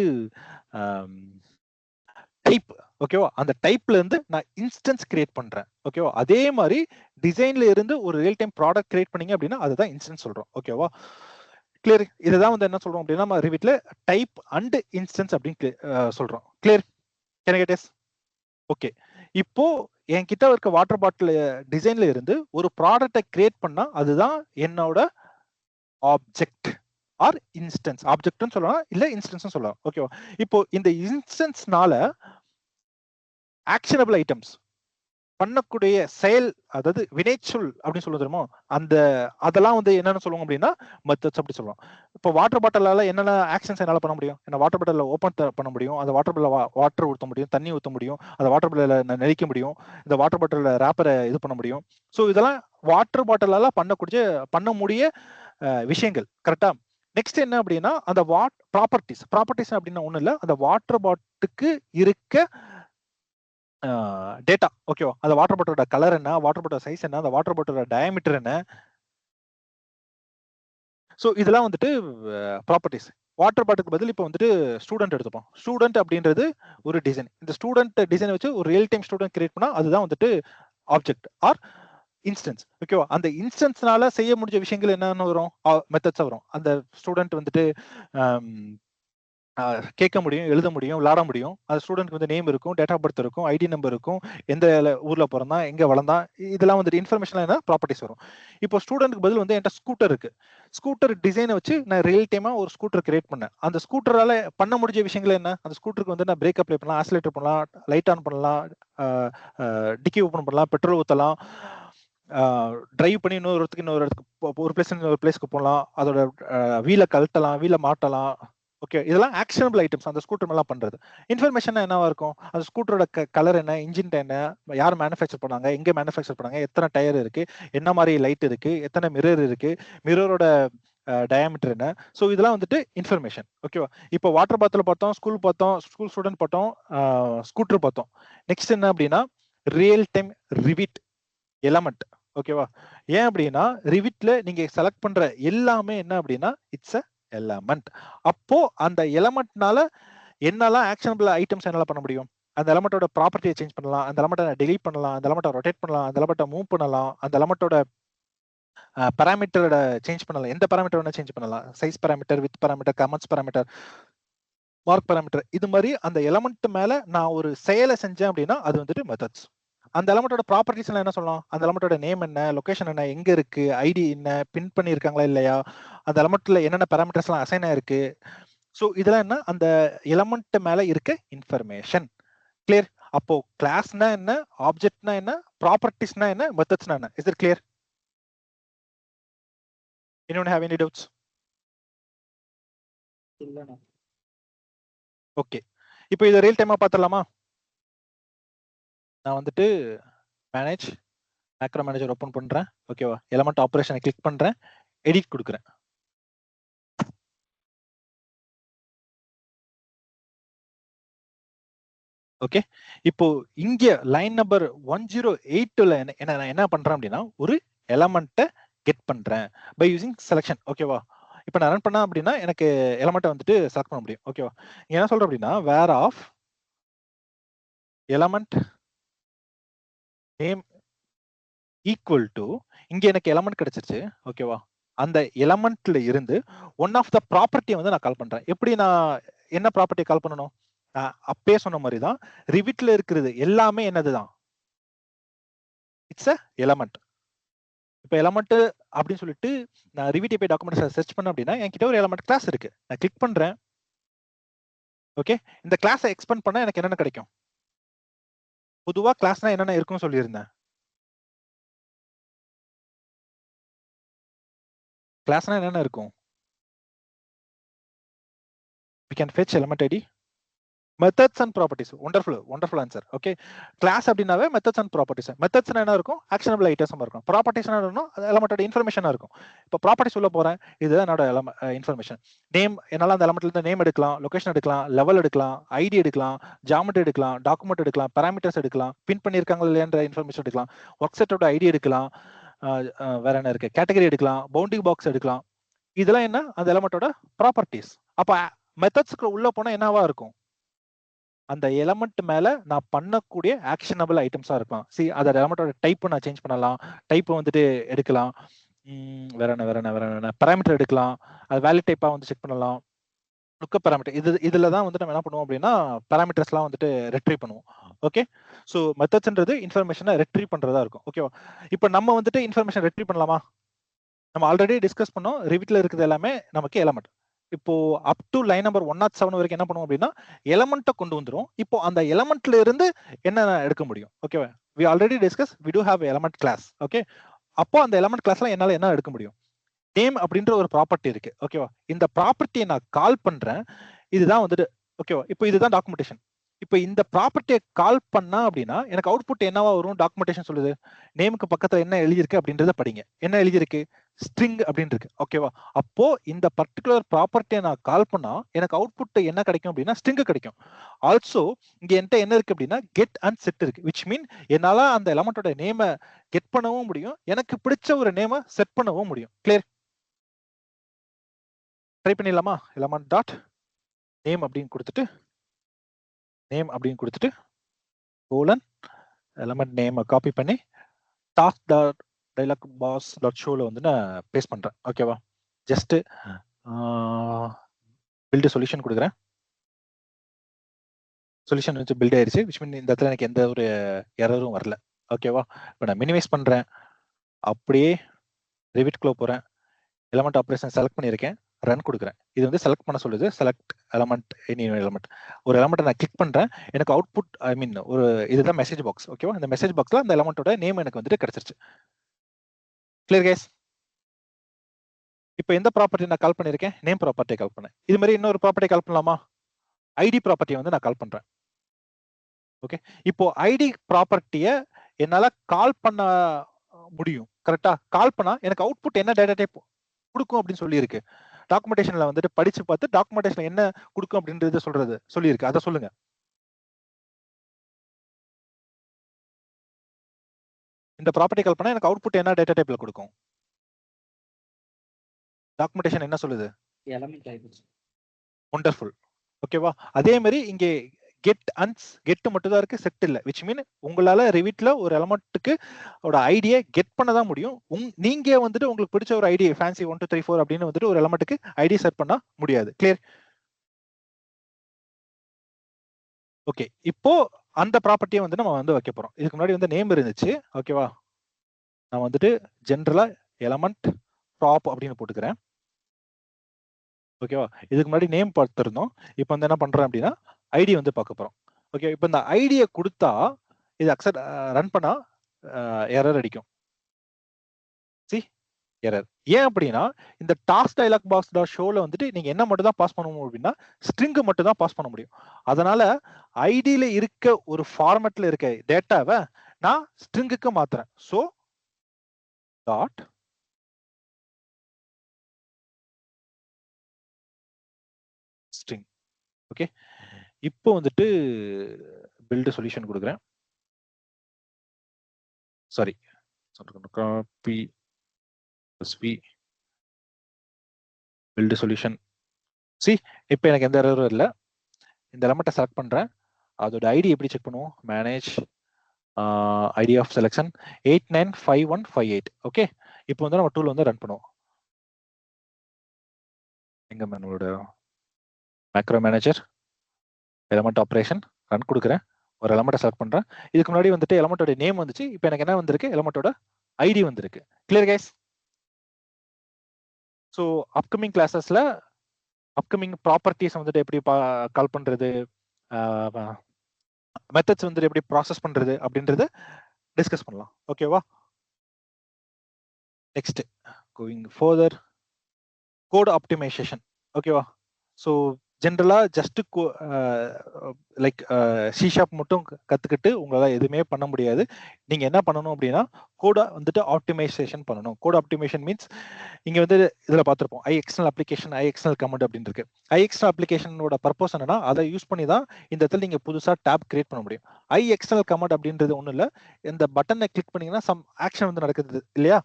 டைப். ஓகேவா? அந்த டைப்ல இருந்து நான் இன்ஸ்டன்ஸ் கிரியேட் பண்றேன். ஓகேவா? அதே மாதிரி டிசைன்ல இருந்து ஒரு ரியல் டைம் ப்ராடக்ட் கிரியேட் பண்ணீங்க அப்படின்னா அதுதான் இன்ஸ்டன்ஸ் சொல்றோம். ஓகேவா? கிளியர்? இதுதான் வந்து என்ன சொல்றோம் அப்படின்னா நம்ம ரிவிட்ல டைப் அண்ட் இன்ஸ்டன்ஸ் அப்படின்னு சொல்றோம். Clear? Can I get yes? Okay, இப்போ என்கிட்ட இருக்க வாட்டர் பாட்டில் டிசைன்ல இருந்து ஒரு ப்ராடக்டை கிரியேட் பண்ணா அதுதான் என்னோட ஆப்ஜெக்ட் ஆர் இன்ஸ்டன்ஸ். ஆப்ஜெக்ட்னு சொல்லலாம், இல்ல இன்ஸ்டன்ஸ் சொல்லலாம். ஓகேவா? இப்போ இந்த இன்ஸ்டன்ஸ்னால ஆக்ஷனபிள் ஐட்டம்ஸ் பண்ணக்கூடிய செயல், அதாவது வினைச்சொல் அப்படின்னு சொல்ல தெரியுமோ, அதெல்லாம் வந்து என்னன்னு சொல்லுவோம் அப்படின்னா மெத்தட்ஸ் அப்படி சொல்லுவோம். இப்போ வாட்டர் பாட்டிலால என்னென்ன ஆக்ஷன்ஸ் என்னால பண்ண முடியும்? என்ன வாட்டர் பாட்டில ஓப்பன் பண்ண முடியும், அந்த வாட்டர் பாட்டில வாட்டர் ஊற்ற முடியும், தண்ணி ஊற்ற முடியும், அந்த வாட்டர் பாட்டில நெளிக்க முடியும், இந்த வாட்டர் பாட்டில ரேப்பரை இது பண்ண முடியும். ஸோ இதெல்லாம் வாட்டர் பாட்டிலால பண்ண முடிய விஷயங்கள். கரெக்டா? நெக்ஸ்ட் என்ன அப்படின்னா அந்த ப்ராப்பர்ட்டிஸ் அப்படின்னா ஒண்ணு இல்ல, அந்த வாட்டர் பாட்டுக்கு இருக்க டேட்டா. ஓகேவா? அந்த வாட்டர் பாட்டிலோட கலர் என்ன, வாட்டர் பாட்டில் சைஸ் என்ன, அந்த வாட்டர் பாட்டிலோட டயாமீட்டர் என்ன. ஸோ இதெல்லாம் வந்துட்டு ப்ராப்பர்ட்டிஸ். வாட்டர் பாட்டிலுக்கு பதில் இப்போ வந்துட்டு ஸ்டூடெண்ட் எடுத்துப்போம். ஸ்டூடெண்ட் அப்படின்றது ஒரு டிசைன். இந்த ஸ்டூடெண்ட் டிசைன் வச்சு ஒரு ரியல் டைம் ஸ்டூடெண்ட் கிரியேட் பண்ணா அதுதான் வந்துட்டு ஆப்ஜெக்ட் ஆர் இன்ஸ்டன்ஸ். ஓகேவா? அந்த இன்ஸ்டன்ஸ்னால செய்ய முடிஞ்ச விஷயங்கள் என்னன்னு வரும்? மெத்தட்ஸ் வரும். அந்த ஸ்டூடெண்ட் வந்துட்டு கேட்க முடியும், எழுத முடியும், விளையாட முடியும். அந்த ஸ்டூடெண்ட்க்கு வந்து நேம் இருக்கும், டேட் ஆஃப் பர்த் இருக்கும், ஐடி நம்பர் இருக்கும், எந்த ஊர்ல பிறந்தான், எங்க வளர்ந்தான், இதெல்லாம் வந்துட்டு இன்ஃபர்மேஷன் என்ன ப்ராப்பர்ட்டிஸ் வரும். இப்போ ஸ்டூடெண்ட்க்கு பதில் வந்து என்கிட்ட ஸ்கூட்டர் இருக்கு. ஸ்கூட்டர் டிசைனை வச்சு நான் ரியல் டைமா ஒரு ஸ்கூட்டர் கிரியேட் பண்ணேன். அந்த ஸ்கூட்டரால பண்ண முடிஞ்ச விஷயங்கள் என்ன? அந்த ஸ்கூட்டருக்கு வந்து நான் பிரேக் அப்ளை பண்ணலாம், ஆக்சிலேட்டர் பண்ணலாம், லைட் ஆன் பண்ணலாம், டிக்கி ஓப்பன் பண்ணலாம், பெட்ரோல் ஊற்றலாம், டிரைவ் பண்ணி இன்னொரு இடத்துக்கு ஒரு பிளேஸ்க்கு போகலாம், அதோட வீலை கழட்டலாம், வீலை மாட்டலாம். ஓகே, இதெல்லாம் ஆக்ஷனபிள் ஐட்டம்ஸ் அந்த ஸ்கூட்டர் மேல பண்றது. இன்ஃபர்மேஷன் என்னவா இருக்கும்? அந்த ஸ்கூட்டரோட கலர் என்ன, இன்ஜின் என்ன, யார் மேனுஃபேக்சர் பண்ணாங்க, எங்க மேனுஃபேக்சர் பண்ணாங்க, எத்தனை டயர் இருக்கு, என்ன மாதிரி லைட் இருக்கு, எத்தனை மிரர் இருக்கு, மிரரோட டயாமீட்டர் என்ன. ஸோ இதெல்லாம் வந்துட்டு இன்ஃபர்மேஷன். ஓகேவா? இப்போ வாட்டர் பாட்டில் பார்த்தோம், ஸ்கூல் ஸ்டூடெண்ட் பார்த்தோம், ஸ்கூட்டர் பார்த்தோம். நெக்ஸ்ட் என்ன அப்படின்னா ரியல் டைம் ரிவிட் எலமெண்ட். ஓகேவா? ஏன் அப்படின்னா ரிவிட்ல நீங்க செலக்ட் பண்ற எல்லாமே என்ன அப்படின்னா இட்ஸ் அ எலமெண்ட். அப்போ அந்த எலமெண்ட்னால என்னெல்லாம் ஆக்ஷனபிள் ஐட்டம்ஸ் என்னால பண்ண முடியும்? அந்த எலமெண்டோட ப்ராப்பர்ட்டியை சேஞ்ச் பண்ணலாம், அந்த எலமெண்ட்டை டெலீட் பண்ணலாம், அந்த எலமெண்ட்டை ரொட்டேட் பண்ணலாம், அந்த எலமெண்ட்டை மூவ் பண்ணலாம், அந்த எலமெண்டோட பாராமீட்டரோட சேஞ்ச் பண்ணலாம். எந்த பாராமீட்டர் வேணா சேஞ்ச் பண்ணலாம். Size parameter, with parameter, comments parameter, mark parameter. இது மாதிரி அந்த எலமெண்ட் மேல நான் ஒரு செயலை செஞ்சேன் அப்படின்னா அது வந்துட்டு மெத்தட்ஸ். அந்த எலமெண்டோட ப்ராப்பர்ட்டிஸ் என்ன சொல்லலாம்? அந்த எலமெண்டோட நேம் என்ன, லொகேஷன் என்ன, எங்க இருக்கு, ஐடி என்ன, பின் பண்ணியிருக்காங்களா இல்லையா, அந்த எலமெண்ட்ல என்னென்ன பாராமீட்டர்ஸ் எல்லாம் அசைன் ஆயிருக்கு. ஸோ இதெல்லாம் என்ன? அந்த எலமெண்ட் மேல இருக்க இன்ஃபர்மேஷன். கிளியர்? அப்போ கிளாஸ்னா என்ன, ஆப்ஜெக்ட்னா என்ன, ப்ராப்பர்ட்டிஸ்னா என்ன, மெத்தட்ஸ்னா என்ன? Is it clear? Anyone have any doubts? இல்லண்ணா. ஓகே, இப்போ இதை ரியல் டைமா பார்த்துடலாமா? நான் வந்துட்டு மேக்ரோ மேனேஜர் ஓப்பன் பண்றேன். ஓகேவா? எலமெண்ட் ஆபரேஷனை கிளிக் பண்றேன், எடிட் கொடுக்குறேன். ஓகே, இப்போ இங்க லைன் நம்பர் 108ல என்ன பண்றேன் அப்படின்னா ஒரு எலமெண்ட்டை கெட் பண்றேன் பை யூசிங் செலக்ஷன். ஓகேவா? இப்போ நான் ரன் பண்ண அப்படின்னா எனக்கு எலமெண்ட்டை வந்துட்டு செலக்ட் பண்ண முடியும். ஓகேவா? இங்க என்ன சொல்றேன் அப்படின்னா where of element name equal to, இங்க எனக்கு எலமெண்ட் கிடைச்சிருச்சு. ஓகேவா? அந்த எலமெண்ட்ல இருந்து ஒன் ஆஃப் த ப்ராப்பர்ட்டியை வந்து நான் கால் பண்றேன். எப்படி நான் என்ன ப்ராப்பர்ட்டியை கால் பண்ணணும்? அப்பயே சொன்ன மாதிரி தான் ரிவிட்ல இருக்கிறது எல்லாமே என்னதுதான்? It's a element. இப்போ எலமெண்ட் அப்படின்னு சொல்லிட்டு நான் ரிவிட் API டாக்குமெண்ட்ஸ் சர்ச் பண்ண அப்படின்னா என்கிட்ட ஒரு எலமெண்ட் கிளாஸ் இருக்கு. நான் கிளிக் பண்றேன். ஓகே, இந்த கிளாஸை எக்ஸ்பெண்ட் பண்ணா எனக்கு என்னென்ன கிடைக்கும்? பொதுவா கிளாஸ்னா என்னென்ன இருக்குன்னு சொல்லியிருந்தேன். கிளாஸ்னா என்னென்ன இருக்கும்? we can fetch element id, methods and properties. wonderful answer. Okay, class அப்படினாவே methods and properties. methods என்ன இருக்கும்? actionable items இருக்கும். properties என்ன எலமெண்டோட இன்ஃபர்மேஷனா இருக்கும். இப்போ ப்ராப்பர்ட்டிஸ் உள்ள போறேன், இதுதான் என்னோட இன்ஃபர்மேஷன். நேம், என்னால அந்த எலமெண்ட்ல இருந்து நேம் எடுக்கலாம், லொகேஷன் எடுக்கலாம், லெவல் எடுக்கலாம், ஐடி எடுக்கலாம், ஜாமெட்ரி எடுக்கலாம், டாக்குமெண்ட் எடுக்கலாம், பாராமீட்டர்ஸ் எடுக்கலாம், பின் பண்ணிருக்காங்க இல்லையான்ற இன்ஃபர்மேஷன் எடுக்கலாம், ஒர்க் செட்டோட ஐடி எடுக்கலாம், வேற என்ன இருக்கு, கேட்டகரி எடுக்கலாம், பவுண்டிங் பாக்ஸ் எடுக்கலாம். இதெல்லாம் என்ன? அந்த எலமெண்டோட ப்ராப்பர்ட்டிஸ். அப்ப மெத்தட்ஸ்க்கு உள்ள போனா என்னவா இருக்கும்? அந்த எலமெண்ட் மேல நான் பண்ணக்கூடிய ஆக்ஷனபிள் ஐட்டம்ஸா இருக்கலாம். அந்த எலமெண்டோட டைப் நான் சேஞ்ச் பண்ணலாம், டைப் வந்துட்டு எடுக்கலாம், வேற என்ன பாராமீட்டர் எடுக்கலாம், அது வேலிட் டைப்பா வந்து செக் பண்ணலாம், லுக்கப் பாராமீட்டர். இதுல தான் வந்து நம்ம என்ன பண்ணுவோம் அப்படின்னா பாராமீட்டர்ஸ்லாம் வந்துட்டு ரெட்ரீவ் பண்ணுவோம். ஓகே. ஸோ மெத்தட்ஸ்ன்றது இன்ஃபர்மேஷனை ரெட்ரீவ் பண்றதா இருக்கும். ஓகேவா? இப்போ நம்ம வந்துட்டு இன்ஃபர்மேஷன் ரெட்ரீவ் பண்ணலாமா? நம்ம ஆல்ரெடி டிஸ்கஸ் பண்ணோம். ரிவிட்ல இருக்குது எல்லாமே நமக்கு எலமெண்ட். இப்போ அப் டு லைன் நம்பர் 107 வரைக்கும் என்ன பண்ணுவோம் அப்படின்னா எலமெண்ட்டை கொண்டு வந்துரும். இப்போ அந்த எலமெண்ட்ல இருந்து என்ன எடுக்க முடியும்? ஓகேவா? We already discuss we do have element class. Okay. அப்போ அந்த எலமெண்ட் கிளாஸ்ல என்னால என்ன எடுக்க முடியும்? நேம் அப்படின்ற ஒரு ப்ராப்பர்ட்டி இருக்கு. ஓகேவா? இந்த ப்ராப்பர்ட்டியை நான் கால் பண்றேன். இதுதான் வந்துட்டு ஓகேவா? இப்போ இதுதான் டாக்குமெண்டேஷன். இப்போ இந்த ப்ராப்பர்ட்டியை கால் பண்ணா அப்படின்னா எனக்கு அவுட்புட் என்னவா வரும்? டாக்குமெண்டேஷன் சொல்லுது நேமுக்கு பக்கத்துல என்ன எழுதியிருக்கு அப்படின்றத படிங்க. என்ன எழுதியிருக்கு? ஸ்ட்ரிங் அப்படின்னு இருக்கு. ஓகேவா? அப்போ இந்த பர்டிகுலர் ப்ராப்பர்ட்டியை நான் கால் பண்ணா எனக்கு அவுட்புட் என்ன கிடைக்கும் அப்படின்னா ஸ்ட்ரிங் கிடைக்கும். ஆல்சோ இங்க என்கிட்ட என்ன இருக்கு அப்படின்னா கெட் அண்ட் செட் இருக்கு. விச் மீன் என்னால அந்த எலமெண்டோட நேமை கெட் பண்ணவும் முடியும், எனக்கு பிடிச்ச ஒரு நேமை செட் பண்ணவும் முடியும். கிளியர்? ட்ரை பண்ணிடலாமா? எலமெண்ட் டாட் நேம் அப்படின்னு கொடுத்துட்டு கோலன் எலமெண்ட் நேம் காப்பி பண்ணி task dot dialog box dot ஷோல வந்து நான் பேஸ்ட் பண்றேன். ஓகேவா? ஜஸ்ட் பில்டு சொல்யூஷன் கொடுக்குறேன். சொல்யூஷன் வச்சு பில்ட் ஆயிருச்சு. விச் மீன் இந்த இடத்துல எனக்கு எந்த ஒரு எரரும் வரல. ஓகேவா? இப்போ நான் மினிமைஸ் பண்றேன். அப்படியே ரிவிட்குள்ள போறேன். எலமெண்ட் ஆப்ரேஷன் செலக்ட் பண்ணியிருக்கேன். ரன் கொடுக்குறேன். இது வந்து செலக்ட் பண்ண சொல்லுது. Select element any element. ஒரு எலமெண்ட்டை நான் கிளிக் பண்றேன். எனக்கு அவுட்புட் ஐ மீன் ஒரு இதுதான் மெசேஜ் பாக்ஸ். ஓகேவா? இந்த மெசேஜ் பாக்ஸ்ல அந்த எலமெண்டோட நேம் எனக்கு வந்துட்டு கிடைச்சிருச்சு. Clear guys? இப்போ எந்த ப்ராப்பர்ட்டி நான் கால் பண்ணியிருக்கேன்? நேம் ப்ராப்பர்ட்டியை கால் பண்ணேன். இது மாதிரி இன்னொரு ப்ராப்பர்ட்டி கால் பண்ணலாமா? ஐடி ப்ராப்பர்ட்டியை வந்து நான் கால் பண்றேன். ஓகே. இப்போ ஐடி ப்ராப்பர்ட்டியை என்னால கால் பண்ண முடியும். கரெக்டா? கால் பண்ணா எனக்கு அவுட்புட் என்ன டேட்டா டைப் கொடுக்கும் அப்படின்னு சொல்லியிருக்கு. டாக்குமெண்டேஷன்ல வந்துட்டு படிச்சு பார்த்து டாக்குமெண்டேஷன்ல என்ன கொடுக்கும் அப்படின்றது சொல்லியிருக்கு. அதை சொல்லுங்க. இந்த ப்ராப்பர்ட்டி கால் பண்ணா எனக்கு அவுட்புட் என்ன டேட்டா டைப்ல கொடுக்கும்? டாக்குமெண்டேஷன் என்ன சொல்லுது? Element type. வண்டர்ஃபுல். ஓகேவா? அதே மாதிரி இங்கே கெட் மட்டும் தான் இருக்கு, செட் இல்ல. விச் மீன் உங்களால ரிவிட்ல ஒரு எலமெண்ட்டுக்கு ஐடியை கெட் பண்ண தான் முடியும். நீங்க வந்துட்டு உங்களுக்கு பிடிச்ச ஒரு ஐடி ஃபேன்சி 1 2 3 4 அப்படின்னு வந்துட்டு ஒரு எலமெண்ட்டுக்கு ஐடி செட் பண்ண முடியாது. கிளியர்? ஓகே. இப்போ அந்த ப்ராப்பர்ட்டியை வந்து நம்ம வந்து வைக்க போறோம். இதுக்கு முன்னாடி வந்து நேம் இருந்துச்சு. ஓகேவா? நான் வந்துட்டு ஜென்ரலா எலமெண்ட் ப்ராப் அப்படின்னு போட்டுக்கிறேன். ஓகேவா? இதுக்கு முன்னாடி நேம் பார்த்துருந்தோம். இப்போ வந்து என்ன பண்றேன் அப்படின்னா ஐடி வந்து பார்க்க போறோம். ஓகே. இப்போ இந்த ஐடியை கொடுத்தா இது அக்செப்ட் ரன் பண்ணா எரர் அடிக்கும். C error. ஏன் அப்படின்னா இந்த டாஸ்க் டைலாக் பாக்ஸ் டாட் ஷோல வந்துட்டு நீங்க என்ன மட்டும் தான் பாஸ் பண்ண முடியும் அப்படின்னா ஸ்ட்ரிங் மட்டும் தான் பாஸ் பண்ண முடியும். அதனால ஐடியில இருக்க ஒரு ஃபார்மேட்ல இருக்க டேட்டாவை நான் ஸ்ட்ரிங்குக்கு மாத்துறேன். So dot string. ஓகே. இப்போ வந்துட்டு பில்டு சொல்யூஷன் கொடுக்குறேன். Sorry, copy build solution. See இப்போ எனக்கு எந்த எரரும் இல்லை. இந்த எலமெண்ட்டை செலக்ட் பண்றேன். அதோட ஐடி எப்படி செக் பண்ணுவோம்? Manage ID of selection 895158. Okay. இப்போ வந்து நம்ம டூல் வந்து ரன் பண்ணுவோம். எங்க நம்மளோட macro manager element operation run கொடுக்குறேன். ஒரு எலமெண்ட்டை செலக்ட் பண்றேன். இதுக்கு முன்னாடி வந்துட்டு எலமெண்டோட நேம் வந்துச்சு. இப்போ எனக்கு என்ன வந்திருக்கு? எலமெண்டோட ஐடி வந்திருக்கு. Clear guys? ஸோ அப்கமிங் கிளாஸஸ்ல அப்கமிங் ப்ராப்பர்ட்டிஸ் வந்துட்டு எப்படி கால் பண்றது, மெத்தட்ஸ் வந்துட்டு எப்படி ப்ராசஸ் பண்றது அப்படின்றத டிஸ்கஸ் பண்ணலாம். ஓகேவா? Next going further code optimization. ஓகேவா? ஸோ ஜென்ரலா ஜஸ்ட் லைக் சி ஷார்ப் மட்டும் கத்துக்கிட்டு உங்களால எதுவுமே பண்ண முடியாது. நீங்க என்ன பண்ணணும் அப்படின்னா கோட வந்துட்டு ஆப்டிமைசேஷன் பண்ணணும். கோட் ஆப்டிமைசேஷன் மீன்ஸ் இங்க வந்து இதுல பார்த்திருப்போம் ஐ எக்ஸ்டர்னல் அப்ளிகேஷன், ஐ எக்ஸ்டர்னல் கமெண்ட் அப்படின்னு இருக்கு. ஐ எக்ஸ்டர்னல் அப்ளிகேஷனோட பர்பஸ் என்னன்னா அதை யூஸ் பண்ணி தான் இந்த இடத்துல நீங்க புதுசா டேப் கிரியேட் பண்ண முடியும். ஐ எக்ஸ்டர்னல் கமெண்ட் அப்படின்றது ஒன்றும் இல்லை. இந்த பட்டனை கிளிக் பண்ணீங்கன்னா சம் ஆக்ஷன் வந்து நடக்குது இல்லையா?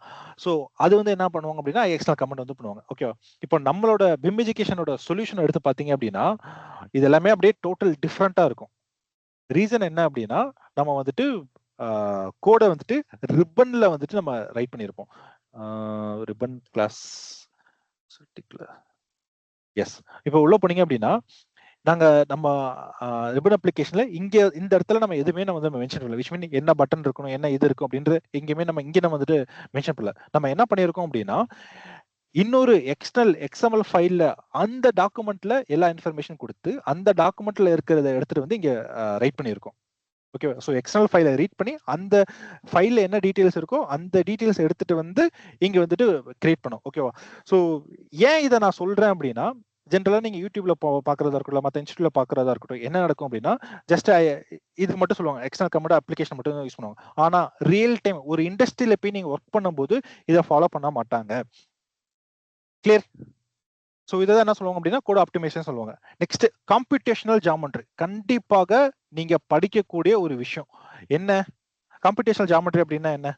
ஸோ அது வந்து என்ன பண்ணுவாங்க அப்படின்னா ஐ எக்ஸ்டர்னல் கமெண்ட் வந்து பண்ணுவாங்க. ஓகேவா? இப்போ நம்மளோட பிம் எஜுகேஷனோட சொல்யூஷன் எடுத்து பார்த்தீங்க அப்படின்னா இது எல்லாமே அப்படியே டோட்டல் டிஃப்ரெண்டா இருக்கும். ரீசன் என்ன அப்படின்னா நம்ம வந்துட்டு கோடை வந்துட்டு ரிப்பன்ல வந்துட்டு நம்ம ரைட் பண்ணியிருப்போம். Ribbon class yes. இப்போ உள்ள போனீங்க அப்படின்னா நாங்க நம்ம ரிப்பன் அப்ளிகேஷன்ல இங்க இந்த இடத்துல நம்ம எதுவுமே நம்ம வந்து மென்ஷன் பண்ணல. விச் மீன் என்ன பட்டன் இருக்கணும், என்ன இது இருக்கும் அப்படின்ற எங்கேயுமே நம்ம நம்ம வந்துட்டு மென்ஷன் பண்ணல. நம்ம என்ன பண்ணியிருக்கோம் அப்படின்னா, இன்னொரு எக்ஸ்டர்னல் XML ஃபைல்ல அந்த டாக்குமெண்ட்ல எல்லா இன்ஃபர்மேஷன் கொடுத்து அந்த டாக்குமெண்ட்ல இருக்கிறத எடுத்துட்டு வந்து இங்க ரைட் பண்ணியிருக்கோம். ஓகே, ஸோ எக்ஸ்டர்னல் ஃபைலை ரீட் பண்ணி அந்த ஃபைல்ல என்ன டீடைல்ஸ் இருக்கோ அந்த டீடைல்ஸ் எடுத்துட்டு வந்து இங்க வந்துட்டு கிரியேட் பண்ணோம். ஓகேவா? ஸோ ஏன் இதை நான் சொல்றேன் அப்படின்னா, ஜென்ரலா நீங்க யூடியூப்ல பாக்குறதா இருக்கட்டும், மற்ற இன்ஸ்டியூட்ல பாக்குறதா இருக்கட்டும், என்ன நடக்கும் அப்படின்னா, ஜஸ்ட் இது மட்டும் சொல்லுவாங்க, எக்ஸ்டர்னல் கமெண்ட் அப்ளிகேஷன் மட்டும் யூஸ் பண்ணுவாங்க. ஆனா ரியல் டைம் ஒரு இண்டஸ்ட்ரியில போய் நீங்க ஒர்க் பண்ணும்போது இதை ஃபாலோ பண்ண மாட்டாங்க. கிளியர்? ஸோ இதை என்ன சொல்லுவாங்க அப்படின்னா கோட் ஆப்டிமைசேஷன் சொல்லுவாங்க. நெக்ஸ்ட் கம்ப்யூட்டேஷனல் ஜாமெட்ரி, கண்டிப்பாக நீங்க படிக்கக்கூடிய ஒரு விஷயம். என்ன கம்ப்யூட்டேஷனல் ஜாமெட்ரி அப்படின்னா என்ன?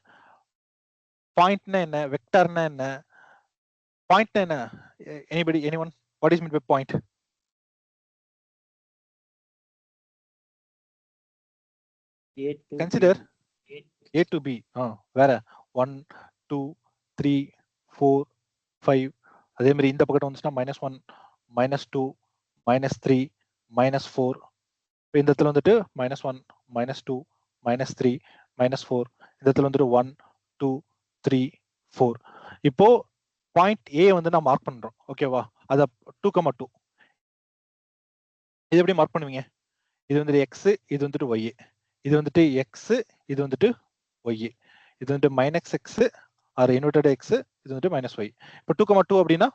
பாயிண்ட்னா என்ன? வெக்டர்னா என்ன? பாயிண்ட்னா என்ன? Anybody, anyone, what is mean by point? Consider A to B. வேற 1 2 3 4 5. அதே மாதிரி இந்த பக்கம் வந்துச்சுன்னா -1 -2 -3 -4. இந்த இடத்துல வந்துட்டு -1 -2 -3 -4. இந்த இடத்துல வந்துட்டு 1 2 3 4. இப்போ பாயிண்ட் A வந்து நான் மார்க் பண்றோம். ஓகேவா? அத 2,2. இது எப்படி மார்க் பண்ணுவீங்க? இது வந்துட்டு X, இது வந்துட்டு Y. இது வந்துட்டு X, இது வந்துட்டு Y. இது வந்துட்டு -X ஆர் இன்வெர்டட் X, இது வந்துட்டு -Y. இப்போ 2,2 அப்படின்னா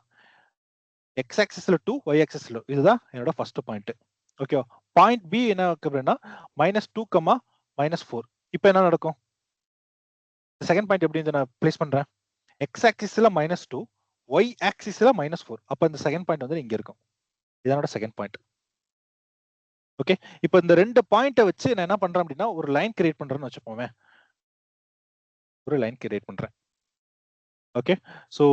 X ஆக்சிஸ்ல 2, Y ஆக்சிஸ்ல. இதுதான் என்னோட ஃபர்ஸ்ட் பாயிண்ட். ஓகேவா? பாயிண்ட் B என்ன அப்படின்னா -2, -4. இப்போ என்ன நடக்கும்? செகண்ட் பாயிண்ட் எப்படி நான் பிளேஸ் பண்றேன்? X ஆக்சிஸ்ல -2, Y ஆக்சிஸ்ல -4. அப்ப இந்த செகண்ட் பாயிண்ட் வந்து இங்க இருக்கும். இதனோட செகண்ட் பாயிண்ட். ஓகே, இப்போ இந்த ரெண்டு பாயிண்ட்டை வச்சு நான் என்ன பண்றேன் அப்படின்னா ஒரு லைன் கிரியேட் பண்றேன்னு வச்சுப்போமே. ஒரு லைன் கிரியேட் பண்றேன். Okay, so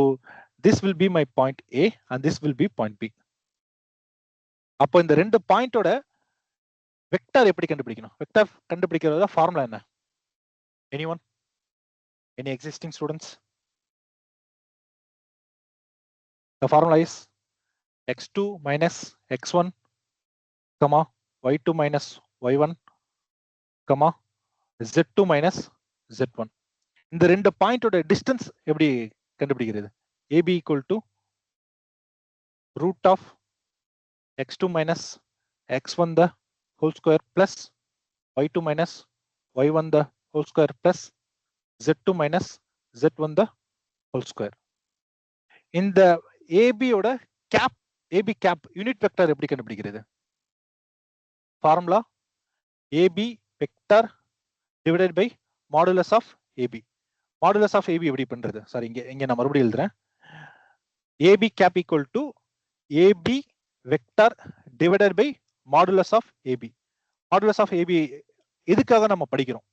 this will be my point A and this will be point B. அப்போ இந்த ரெண்டு பாயிண்டோட வெக்டார் எப்படி கண்டுபிடிக்கணும்? வெக்டார் கண்டுபிடிக்கிறதோட ஃபார்முலா என்ன? Anyone? Any existing students? The formula is x2 minus x1, comma y2 minus y1, comma z2 minus z1. இந்த ரெண்டு பாயிண்டோட டிஸ்டன்ஸ் எப்படி கண்டுபிடிக்கிறது? AB equal to root of x2 minus x1 the whole square plus y2 minus y1 the whole square plus z2 minus z1 the whole square. இந்த AB ஓட cap, AB cap unit vector எப்படி கண்டுபிடிக்கிறது? Formula AB vector divided by modulus of AB. Modulus of AB எப்படி பண்றது? சாரி, இங்க நான் மறுபடியும் எழுதுறேன். AB cap equal to AB vector divided by modulus of AB. Modulus of AB எதுக்காக நம்ம படிக்கிறோம்?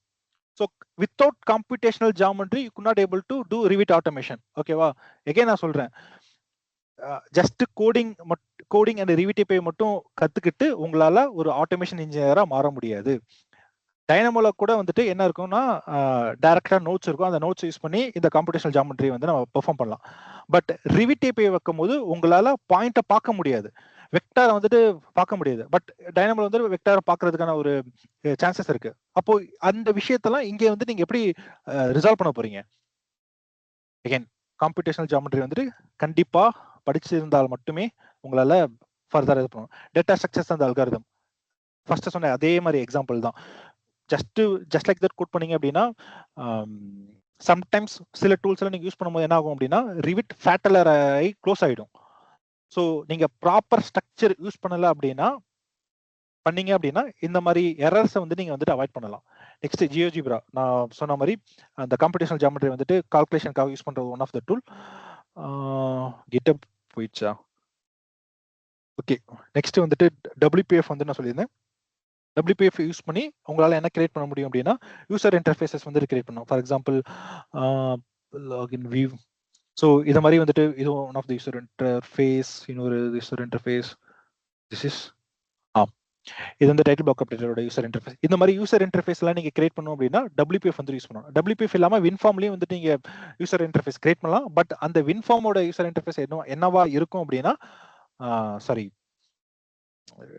So without computational geometry you could not able to do Revit automation. ஓகேவா? again நான் சொல்றேன், just coding and Revit API மட்டும் கத்துக்கிட்டு உங்களால ஒரு ஆட்டோமேஷன் இன்ஜினியரா மாற முடியாது. டைனமோல கூட வந்துட்டு என்ன இருக்கும்னா டைரக்டா நோட்ஸ் இருக்கும். அந்த நோட்ஸ் யூஸ் பண்ணி இந்த கம்ப்யூட்டேஷனல் ஜியோமெட்ரி வந்து நம்ம பெர்ஃபார்ம் பண்ணலாம். பட் Revit API வைக்கும் போது உங்களால பாயிண்ட்டை பார்க்க முடியாது, வெக்டாரை வந்துட்டு பார்க்க முடியாது. பட் டைனமோல வந்து வெக்டாரை பார்க்கறதுக்கான ஒரு சான்சஸ் இருக்கு. அப்போ அந்த விஷயத்தெல்லாம் இங்கே வந்து நீங்க எப்படி ரிசால்வ் பண்ண போறீங்க? அகைன் கம்ப்யூட்டேஷனல் ஜியோமெட்ரி வந்துட்டு கண்டிப்பா படிச்சிருந்தால் மட்டுமே உங்களால ஃபர்தர் இது பண்ணணும். டேட்டா ஸ்ட்ரக்சர்ஸ் அந்த அல்காரிதம் ஃபர்ஸ்ட் சொன்ன அதே மாதிரி எக்ஸாம்பிள் தான். ஜஸ்ட் லைக் தட் கோட் பண்ணீங்க அப்படின்னா, சம்டைம்ஸ் சில டூல்ஸ் எல்லாம் நீங்க யூஸ் பண்ணும்போது என்ன ஆகும் அப்படின்னா ரிவிட் ஃபேட்டலர் ஆகி க்ளோஸ் ஆயிடும். ஸோ நீங்க ப்ராப்பர் ஸ்ட்ரக்சர் யூஸ் பண்ணல அப்படின்னா இந்த மாதிரி எரர்ஸை வந்து நீங்க வந்துட்டு அவாய்ட் பண்ணலாம். நெக்ஸ்ட் ஜியோஜிப்ரா, நான் சொன்ன மாதிரி அந்த கம்ப்யூட்டேஷனல் ஜியோமெட்ரி வந்துட்டு கால்குலேஷனுக்காக யூஸ் பண்றது ஒன் ஆஃப் த டூல். கிட்டப் போயிடுச்சா? ஓகே, நெக்ஸ்ட் வந்துட்டு WPF வந்து நான் சொல்லியிருந்தேன். WPF யூஸ் பண்ணி உங்களால என்ன கிரியேட் பண்ண முடியும் அப்படின்னா யூசர் இன்டர்ஃபேஸஸ் வந்து கிரியேட் பண்ணணும். For example login view. So இதை மாதிரி வந்துட்டு இது one of the user interface. இன்னொரு யூசர் இன்டர்ஃபேஸ் திஸ் இஸ் இது வந்து டைட்டில் பிளாக் அப்டேட்டரோட யூசர் இன்டர்ஃபேஸ். இந்த மாதிரி யூசர் இன்டர்ஃபேஸ் எல்லாம் நீங்க கிரியேட் பண்ணணும் அப்படின்னா WPF வந்து யூஸ் பண்ணணும். WPF இல்லாம WinFormலயும் வந்துட்டு நீங்க யூசர் இன்டர்ஃபேஸ் கிரியேட் பண்ணலாம். பட் அந்த WinFormோட யூசர் இன்டர்ஃபேஸ் என்னவா இருக்கும் அப்படின்னா சாரி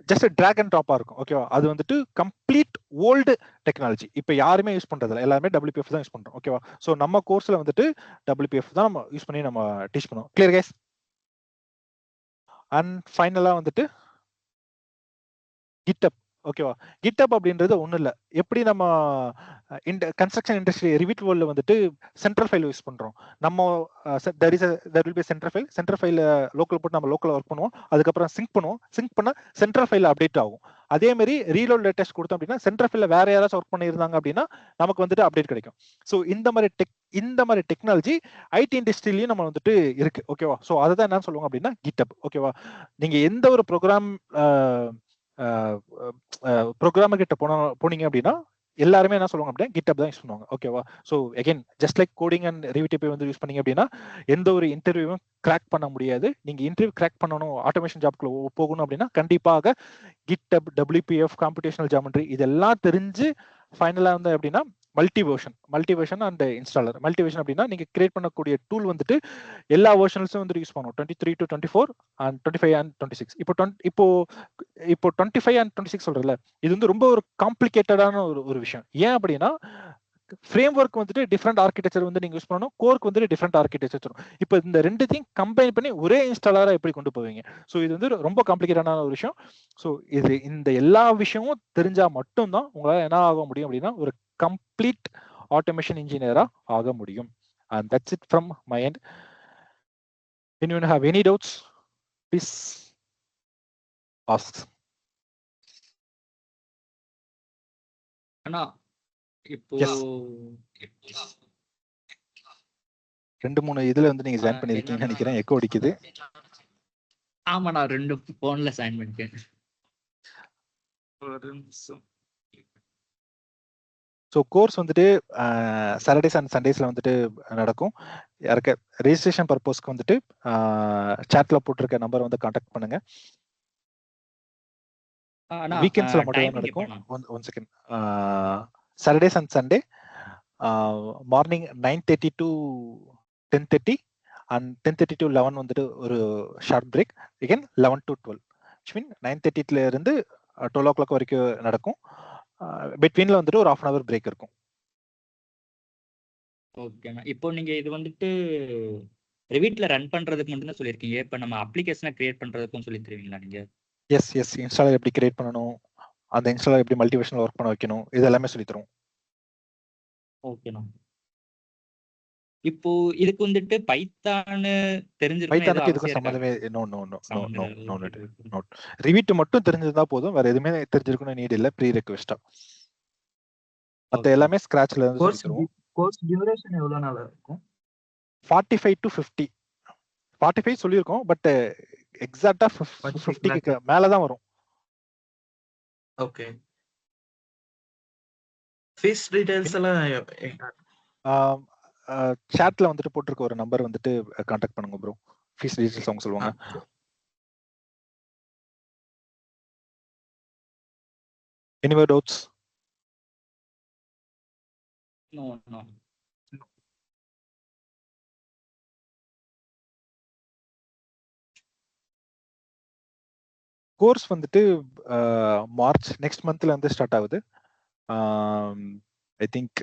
ஜஸ்ட் டிராக் அண்ட் ட்ராப்பா இருக்கும். ஓகேவா? அது வந்துட்டு கம்ப்ளீட் ஓல்டு டெக்னாலஜி. இப்போ யாருமே யூஸ் பண்றது இல்லை, எல்லாருமே WPF தான் யூஸ் பண்றோம். ஓகேவா? ஸோ நம்ம கோர்ஸ்ல வந்துட்டு WPF தான் நம்ம யூஸ் பண்ணி நம்ம டீச் பண்ணுவோம். Clear guys? அண்ட் ஃபைனலா வந்துட்டு GitHub. ஓகேவா? GitHub அப்படின்றது ஒன்றும் இல்லை, எப்படி நம்ம கன்ஸ்ட்ரக்ஷன் இண்டஸ்ட்ரி ரிவிட் வேர்ல்ட்ல வந்துட்டு சென்ட்ரல் ஃபைல் யூஸ் பண்றோம். நம்ம there will be central file local போட்டு நம்ம லோக்கல் ஒர்க் பண்ணுவோம். அதுக்கப்புறம் சிங்க் பண்ணுவோம். சிங்க் பண்ணா சென்ட்ரல் ஃபைல் அப்டேட் ஆகும். அதே மாதிரி ரீலோட் லேட்டஸ்ட் கொடுத்தோம் அப்படின்னா சென்ட்ரல் ஃபைல்ல வேற யாராச்சும் ஒர்க் பண்ணியிருந்தாங்க அப்படின்னா நமக்கு வந்துட்டு அப்டேட் கிடைக்கும். ஸோ இந்த மாதிரி டெக்னாலஜி ஐடி இண்டஸ்ட்ரியிலையும் நம்ம வந்துட்டு இருக்கு. ஓகேவா? ஸோ அதுதான் என்ன சொல்லுவாங்க அப்படின்னா GitHub. ஓகேவா? நீங்க எந்த ஒரு ப்ரோக்ராமர் கிட்ட போனீங்க அப்படின்னா எல்லாருமே என்ன சொல்லுவாங்க அப்படின்னா GitHub தான் யூஸ் பண்ணுவாங்க. ஓகேவா? So again just like coding and Revit வந்து யூஸ் பண்ணீங்க அப்படின்னா எந்த ஒரு இன்டர்வியூவும் கிராக் பண்ண முடியாது. நீங்க இன்டர்வியூ கிராக் பண்ணணும், ஆட்டோமேஷன் ஜாப்குள்ள போகணும் அப்படின்னா கண்டிப்பாக GitHub, WPF, காம்படிஷனல் ஜாமெட்ரி இதெல்லாம் தெரிஞ்சு ஃபைனலா வந்து அப்படின்னா மல்டிவேர்ஷன் அண்ட் இன்ஸ்டாலர். மல்டிவேர்ஷன் அப்படின்னா நீங்க கிரியேட் பண்ணக்கூடிய டூல் வந்துட்டு எல்லா வெர்ஷன்ஸும் வந்து யூஸ் பண்ணுவோம். 23 to 24 and 25 and 26. இப்போ 25 and 26 சொல்றல, இது வந்து ரொம்ப ஒரு காம்ப்ளிகேட்டடான ஒரு விஷயம். ஏன் அப்படின்னா ஃப்ரேம் ஒர்க் வந்துட்டு டிஃப்ரெண்ட் ஆர்கிடெக்சர் வந்து நீங்க யூஸ் பண்ணணும், கோர்க்கு வந்துட்டு டிஃப்ரெண்ட் ஆர்கிடெக்சர் வரும். இப்போ இந்த ரெண்டுத்தையும் கம்பைன் பண்ணி ஒரே இன்ஸ்டாலரா எப்படி கொண்டு போவீங்க? ஸோ இது வந்து ரொம்ப காம்ப்ளிகேட்டான ஒரு விஷயம். ஸோ இந்த எல்லா விஷயமும் தெரிஞ்சா மட்டும்தான் உங்களால என்ன ஆக முடியும் அப்படின்னா ஒரு கம்ப்ளீட் ஆட்டோமேஷன் இன்ஜினியரா ஆக முடியும். And that's it from my end. Anyone have any doubts? Please ask. அண்ணா இப்போ Yes. 2-3 இதுல வந்து நீங்க ஜாயின் பண்ணிருக்கீங்கன்னு நினைக்கிறேன். எக்கோ அடிக்குது. ஆமாண்ணா 2 போன்ல சைன் பண்ணிட்டேன். ஒரு நிமிஷம். ஸோ கோர்ஸ் வந்துட்டு சாட்டர்டேஸ் அண்ட் சண்டேஸ்ல வந்துட்டு நடக்கும். யாருக்கு ரெஜிஸ்ட்ரேஷன் பர்பஸ்க்கு வந்துட்டு சாட்ல போட்டிருக்க நம்பர் வந்து கான்டாக்ட் பண்ணுங்க. வீக்கெண்ட்ஸ்ல மட்டும் தான் நடக்கும். One second. Saturdays and Sunday morning 9:30 to 10:30 and 10:30 to 11 வந்துட்டு ஒரு short break. Again 11 to 12, which mean 9:30 இருந்து 12 o'clock வரைக்கும் நடக்கும். பிட்வீன்ல வந்துட்டு ஒரு 1/2 hour பிரேக் இருக்கும். ஓகேண்ணா. இப்போ நீங்க இது வந்துட்டு ரிவிட்ல ரன் பண்றதுக்கு மட்டும் தான் சொல்லியிருக்கீங்க. இப்போ நம்ம அப்ளிகேஷனை கிரியேட் பண்றதுக்கும் சொல்லி தருவீங்களா நீங்க? எஸ் இன்ஸ்டாலர் எப்படி கிரியேட் பண்ணணும், அந்த இன்ஸ்டாலர் எப்படி மல்டிவேஷன்ல ஒர்க் பண்ண வைக்கணும், இது எல்லாமே சொல்லி தருவோம். ஓகேண்ணா. இப்போ இதுக்கு வந்துட்டு பைத்தான் தெரிஞ்சிருக்கணும். பைத்தானுக்கு இதுக்கும் சம்மந்தமே நோ. ரிவிட் மட்டும் தெரிஞ்சிருந்தா போதும், வேற எதுவுமே தெரிஞ்சிருக்கணும் நீட் இல்ல. ப்ரீ ரெக்வெஸ்டா மத்த எல்லாமே ஸ்கிராட்ச்ல இருந்து சொல்லி தருவோம். கோர்ஸ் டியூரேஷன் எவ்வளவு நாள் இருக்கும்? 45 to 50. 45 சொல்லியிருக்கோம், பட் எக்ஸாக்ட்டா 50க்கு மேல தான் வரும். ஓகே. ஃபீஸ் டீடைல்ஸ் எல்லாம் சாட்ல வந்துட்டு போட்டிருக்க ஒரு நம்பர் வந்துட்டு கான்டாக்ட் பண்ணுங்க ப்ரோ. ஃபீஸ் டீடைல்ஸ் அவங்க சொல்லுவாங்க. Any more doubts? No. Course வந்துட்டு மார்ச் நெக்ஸ்ட் மந்த்ல இருந்து ஸ்டார்ட் ஆகுது. ஐ திங்க்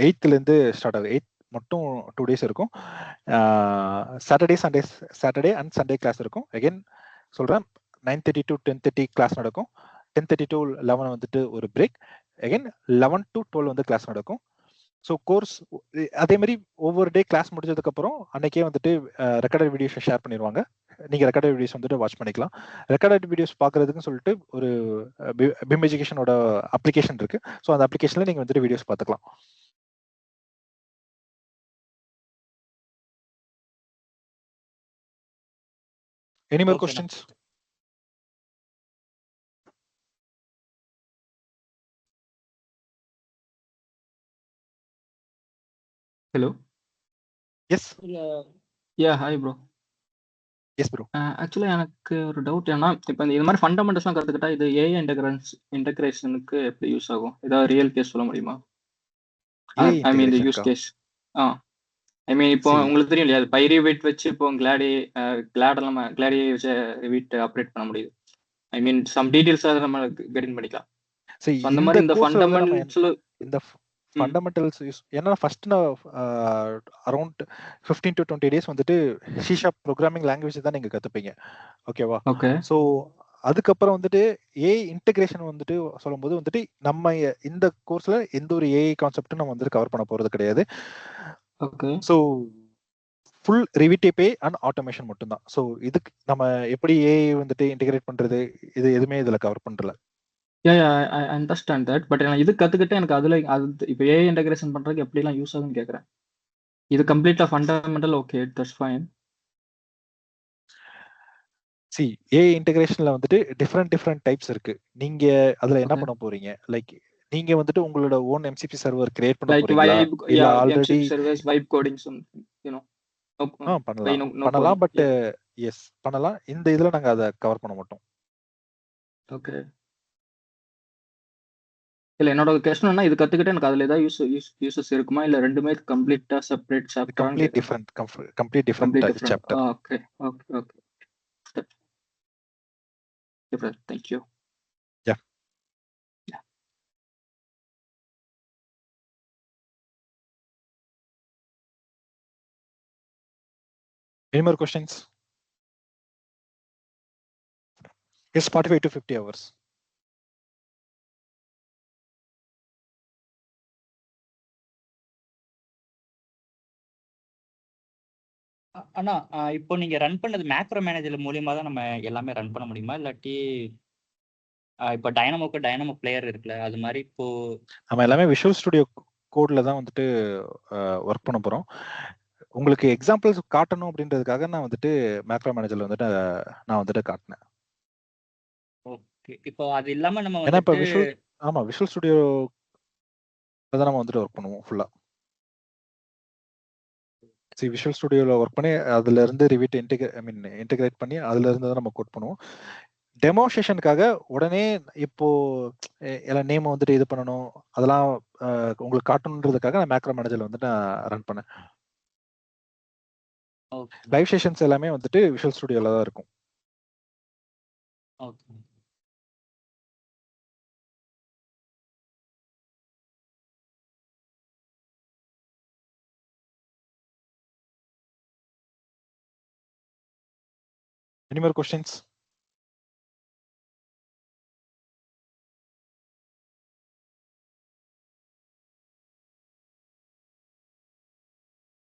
8th இருந்து ஸ்டார்ட் ஆகுது. 8th மட்டும் 2 days இருக்கும். சாட்டர்டே அண்ட் சண்டே கிளாஸ் இருக்கும். அகைன் சொல்றேன், 9:30 to 10:30 கிளாஸ் நடக்கும். 10:30 to 11 வந்துட்டு ஒரு பிரேக். அகைன் 11 to 12 வந்து கிளாஸ் நடக்கும். ஸோ கோர்ஸ் அதே மாதிரி ஒவ்வொரு டே கிளாஸ் முடிஞ்சதுக்கு அப்புறம் அன்னைக்கே வந்துட்டு ரெக்கார்டட் வீடியோஸ் ஷேர் பண்ணிடுவாங்க. நீங்க ரெக்கார்டட் வீடியோஸ் வந்துட்டு வாட்ச் பண்ணிக்கலாம். ரெக்கார்டட் வீடியோஸ் பார்க்கறதுக்குன்னு சொல்லிட்டு ஒரு பிம் எஜுகேஷனோட அப்ளிகேஷன் இருக்கு. ஸோ அந்த அப்ளிகேஷன்ல நீங்க வந்துட்டு வீடியோஸ் பார்த்துக்கலாம். Any more questions? Hello. Yes. Yeah, hi bro. Yes bro. ஆக்சுவலா எனக்கு ஒரு டவுட் ஏன்னா, இப்போ இந்த மாதிரி ஃபண்டமெண்டல்ஸ்லாம் கத்துக்கிட்டா இது ஏஐ இன்டகிரேஷனுக்கு எப்படி யூஸ் ஆகும்? ஏதாவது ரியல் கேஸ் சொல்ல முடியுமா? ஐ மீன் இந்த யூஸ் கேஸ். ஐ மீன் இப்போ உங்களுக்கு தெரியும் இல்லையா, பைரிவிட் வச்சு இப்போ கிளாடி வச்சு ரிவிட் ஆப்ரேட் பண்ண முடியுது. ஐ மீன் சம் டீடைல்ஸ் நம்ம கெயின் பண்ணிக்கலாம். சரி, So, அந்த இந்த மாதிரி இந்த கோர்ஸ்ல வந்து நம்ம ஃபண்டமெண்டல்ஸ்ல இந்த ஃபண்டமெண்டல்ஸ் யூஸ் ஏன்னா ஃபர்ஸ்ட் நான் அரௌண்ட் 15 to 20 days வந்துட்டு C# ப்ரோக்ராமிங் லாங்குவேஜ் தான் நீங்க கத்துப்பீங்க. ஓகேவா? ஓகே ஸோ அதுக்கப்புறம் வந்துட்டு ஏஐ இன்டகிரேஷன் வந்துட்டு சொல்லும்போது வந்துட்டு நம்ம இந்த கோர்ஸ்ல எந்த ஒரு ஏஐ கான்செப்டும் நம்ம வந்துட்டு கவர் பண்ண போறது கிடையாது. Okay so full Revit API and automation மட்டும்தான். ஸோ இதுக்கு நம்ம எப்படி ஏஐ வந்துட்டு இன்டிகிரேட் பண்றது இது எதுவுமே இதுல கவர் பண்றல. I understand that. பட் நான் இது கத்துக்கிட்டு எனக்கு அதுல அது இப்போ ஏஐ இன்டகிரேஷன் பண்றதுக்கு எப்படிலாம் யூஸ் ஆகுதுன்னு கேட்குறேன். இது கம்ப்ளீட்டா fundamental. Okay, that's fine. C AI இன்டகிரேஷன்ல வந்துட்டு டிஃப்ரெண்ட் டைப்ஸ் இருக்கு. நீங்க அதுல என்ன பண்ண போறீங்க? லைக் நீங்க வந்துட்டு உங்களோட ஓன் MCP சர்வர் கிரியேட் பண்ண லைக் போறீங்களா வைப், இல்ல ஆல்ரெடி சர்வர்ஸ், வைப் கோடிங், பண்ணலாம். பட் எஸ் பண்ணலாம். இந்த இதுல நாங்க அதை கவர் பண்ண மாட்டோம். ஓகே. இல்ல என்னோட கொஸ்டின் என்ன, இது கத்துக்கிட்டு எனக்கு அதுல ஏதாவது யூசஸ் இருக்குமா, இல்ல ரெண்டுமே கம்ப்ளீட்டா separate chapter? Complete different chapter. Okay okay okay. Different. Thank you. Yeah. Any more questions? It's 45 to 50 hours. ஆனா இப்போ நீங்க ரன் பண்ணது மேக்ரோ மேனேஜர் மூலியமா தான் நம்ம எல்லாமே ரன் பண்ண முடியுமா, இல்லாட்டி இப்போ டைனமோ பிளேயர் இருக்குல்ல, அது மாதிரி இப்போ நம்ம எல்லாமே விஷுவல் ஸ்டுடியோ கோட்ல தான் வந்துட்டு ஒர்க் பண்ண போறோம். உங்களுக்கு எக்ஸாம்பிள்ஸ் காட்டணும் அப்படின்றதுக்காக நான் வந்துட்டு மேக்ரோ மேனேஜர்ல வந்துட்டு நான் வந்துட்டு காட்டினேன். ஓகே. இப்போ அது இல்லாம நம்ம ஏன்னா இப்போ வந்துட்டு விஷுவல் ஸ்டுடியோ தான் நம்ம வந்துட்டு ஒர்க் பண்ணுவோம் ஃபுல்லா. விஷுவல் ஸ்டுடியோல ஒர்க் பண்ணி அதுல இருந்து ரிவிட் இன்டகிரேட் பண்ணி அதுல இருந்து தான் நம்ம கோட் பண்ணுவோம். டெமோ செஷனுக்காக உடனே இப்போ எல்லாம் நேம் வந்துட்டு இது பண்ணணும், அதெல்லாம் உங்களுக்கு காட்டணுன்றதுக்காக நான் மேக்ரோ மேனேஜர்ல வந்துட்டு நான் ரன் பண்ணேன். லைவ் செஷன்ஸ் எல்லாமே வந்துட்டு விஷுவல் ஸ்டுடியோல தான் இருக்கும். Okay. Any more questions?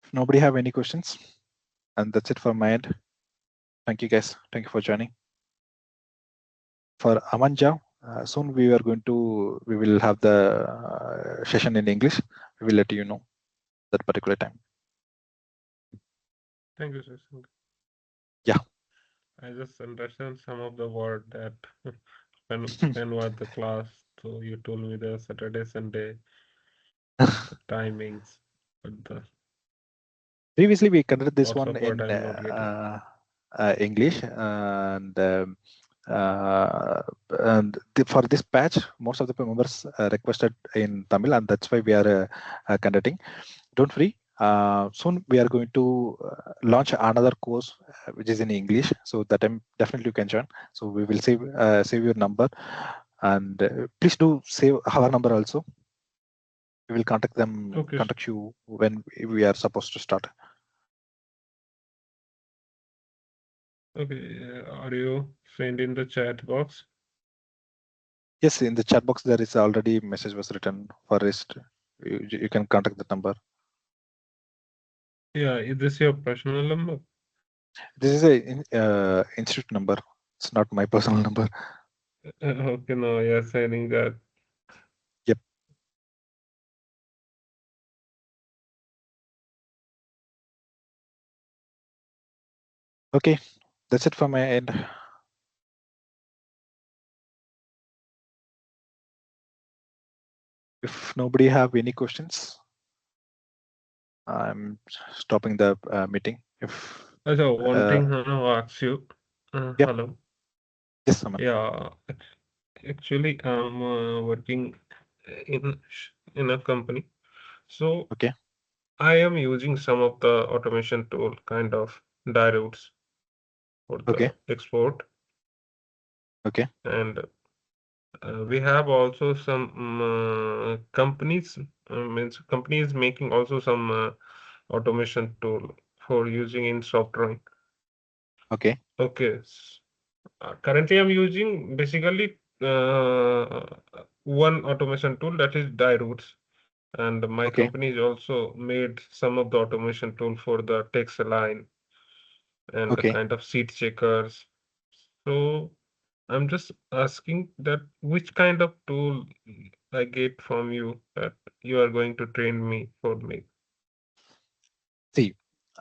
If nobody have any questions, and that's it from my end. Thank you guys. Thank you for joining. For Amanja, soon we will have the session in English. We will let you know that particular time. Thank you, sir. Yeah. I just understand some of the word that when was the class. So you told me the Saturday, Sunday the timings, but previously we conducted this lots one of word in I'm not getting. English, and for this batch most of the members requested in Tamil, and that's why we are conducting. Don't worry, soon we are going to launch another course which is in English, so that time definitely you can join. So we will save your number, and please do save our number also. We will contact them. Okay. Contact you when we are supposed to start. Okay, are you sent in the chat box? Yes, in the chat box there is already message was written for rest. You can contact the number. Yeah, is this your personal number? This is a institute number. It's not my personal number. Okay, no, you're saying that. Yep. Okay, that's it from my end. If nobody have any questions, I'm stopping the meeting. If So one thing I want to ask you. Yep. Hello. Yes, Saman. Yeah, actually I'm working in a company. So Okay. I am using some of the automation tool, kind of die routes for the Okay. export. Okay. And we have also some companies making also some automation tool for using in soft drawing. Okay. Okay. Currently I'm using basically one automation tool, that is die roots, and my Okay. company is also made some of the automation tool for the text align and the Okay. kind of seed checkers. So I'm just asking that which kind of tool I get from you that you are going to train me for me. See,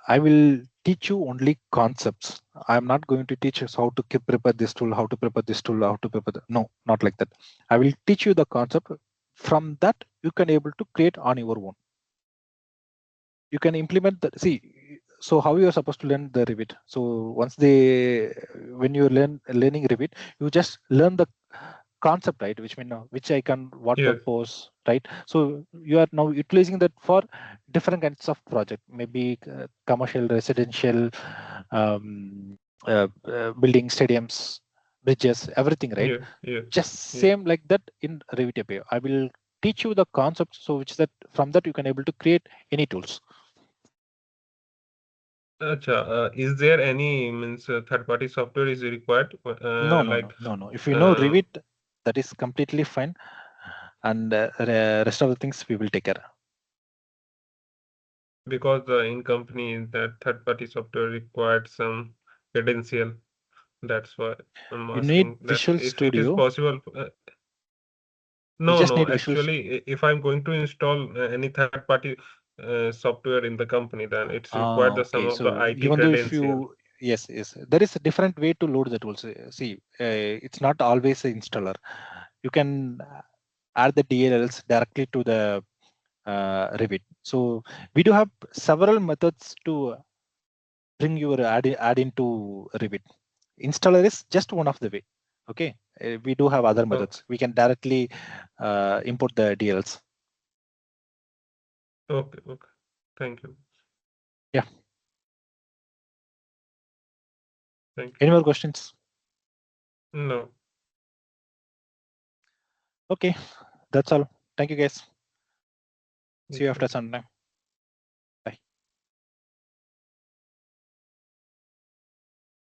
I will teach you only concepts. I'm not going to teach us how to prepare this tool, how to prepare this tool, how to prepare no, not like that. I will teach you the concept. From that, you can able to create on your own. You can implement the so how you are supposed to learn the Revit. So when you learning Revit, you just learn the concept, right? Which mean which icon, what Yes. purpose, right? So you are now utilizing that for different kinds of project, maybe commercial, residential, building, stadiums, bridges, everything, right? Yes. Just same like that in Revit API. I will teach you the concept, so which that from that you can able to create any tools. Acha, is there any third-party software is required? No. If you know Revit, that is completely fine, and rest of the things we will take care. Because in company that third-party software required some credential. That's why I'm You asking need that Visual if it is Studio. possible. You just need Actually, if I'm going to install any third-party software in the company, then it's required some of the IT even though if credential. yes, there is a different way to load the tools. See, it's not always an installer. You can add the DLLs directly to the Revit. So we do have several methods to bring your add into Revit. Installer is just one of the way. Okay, we do have other methods. We can directly import the DLLs. Okay. Thank you. Yeah. Thank you. Any more questions? No. Okay, that's all. Thank you, guys. See you after some time.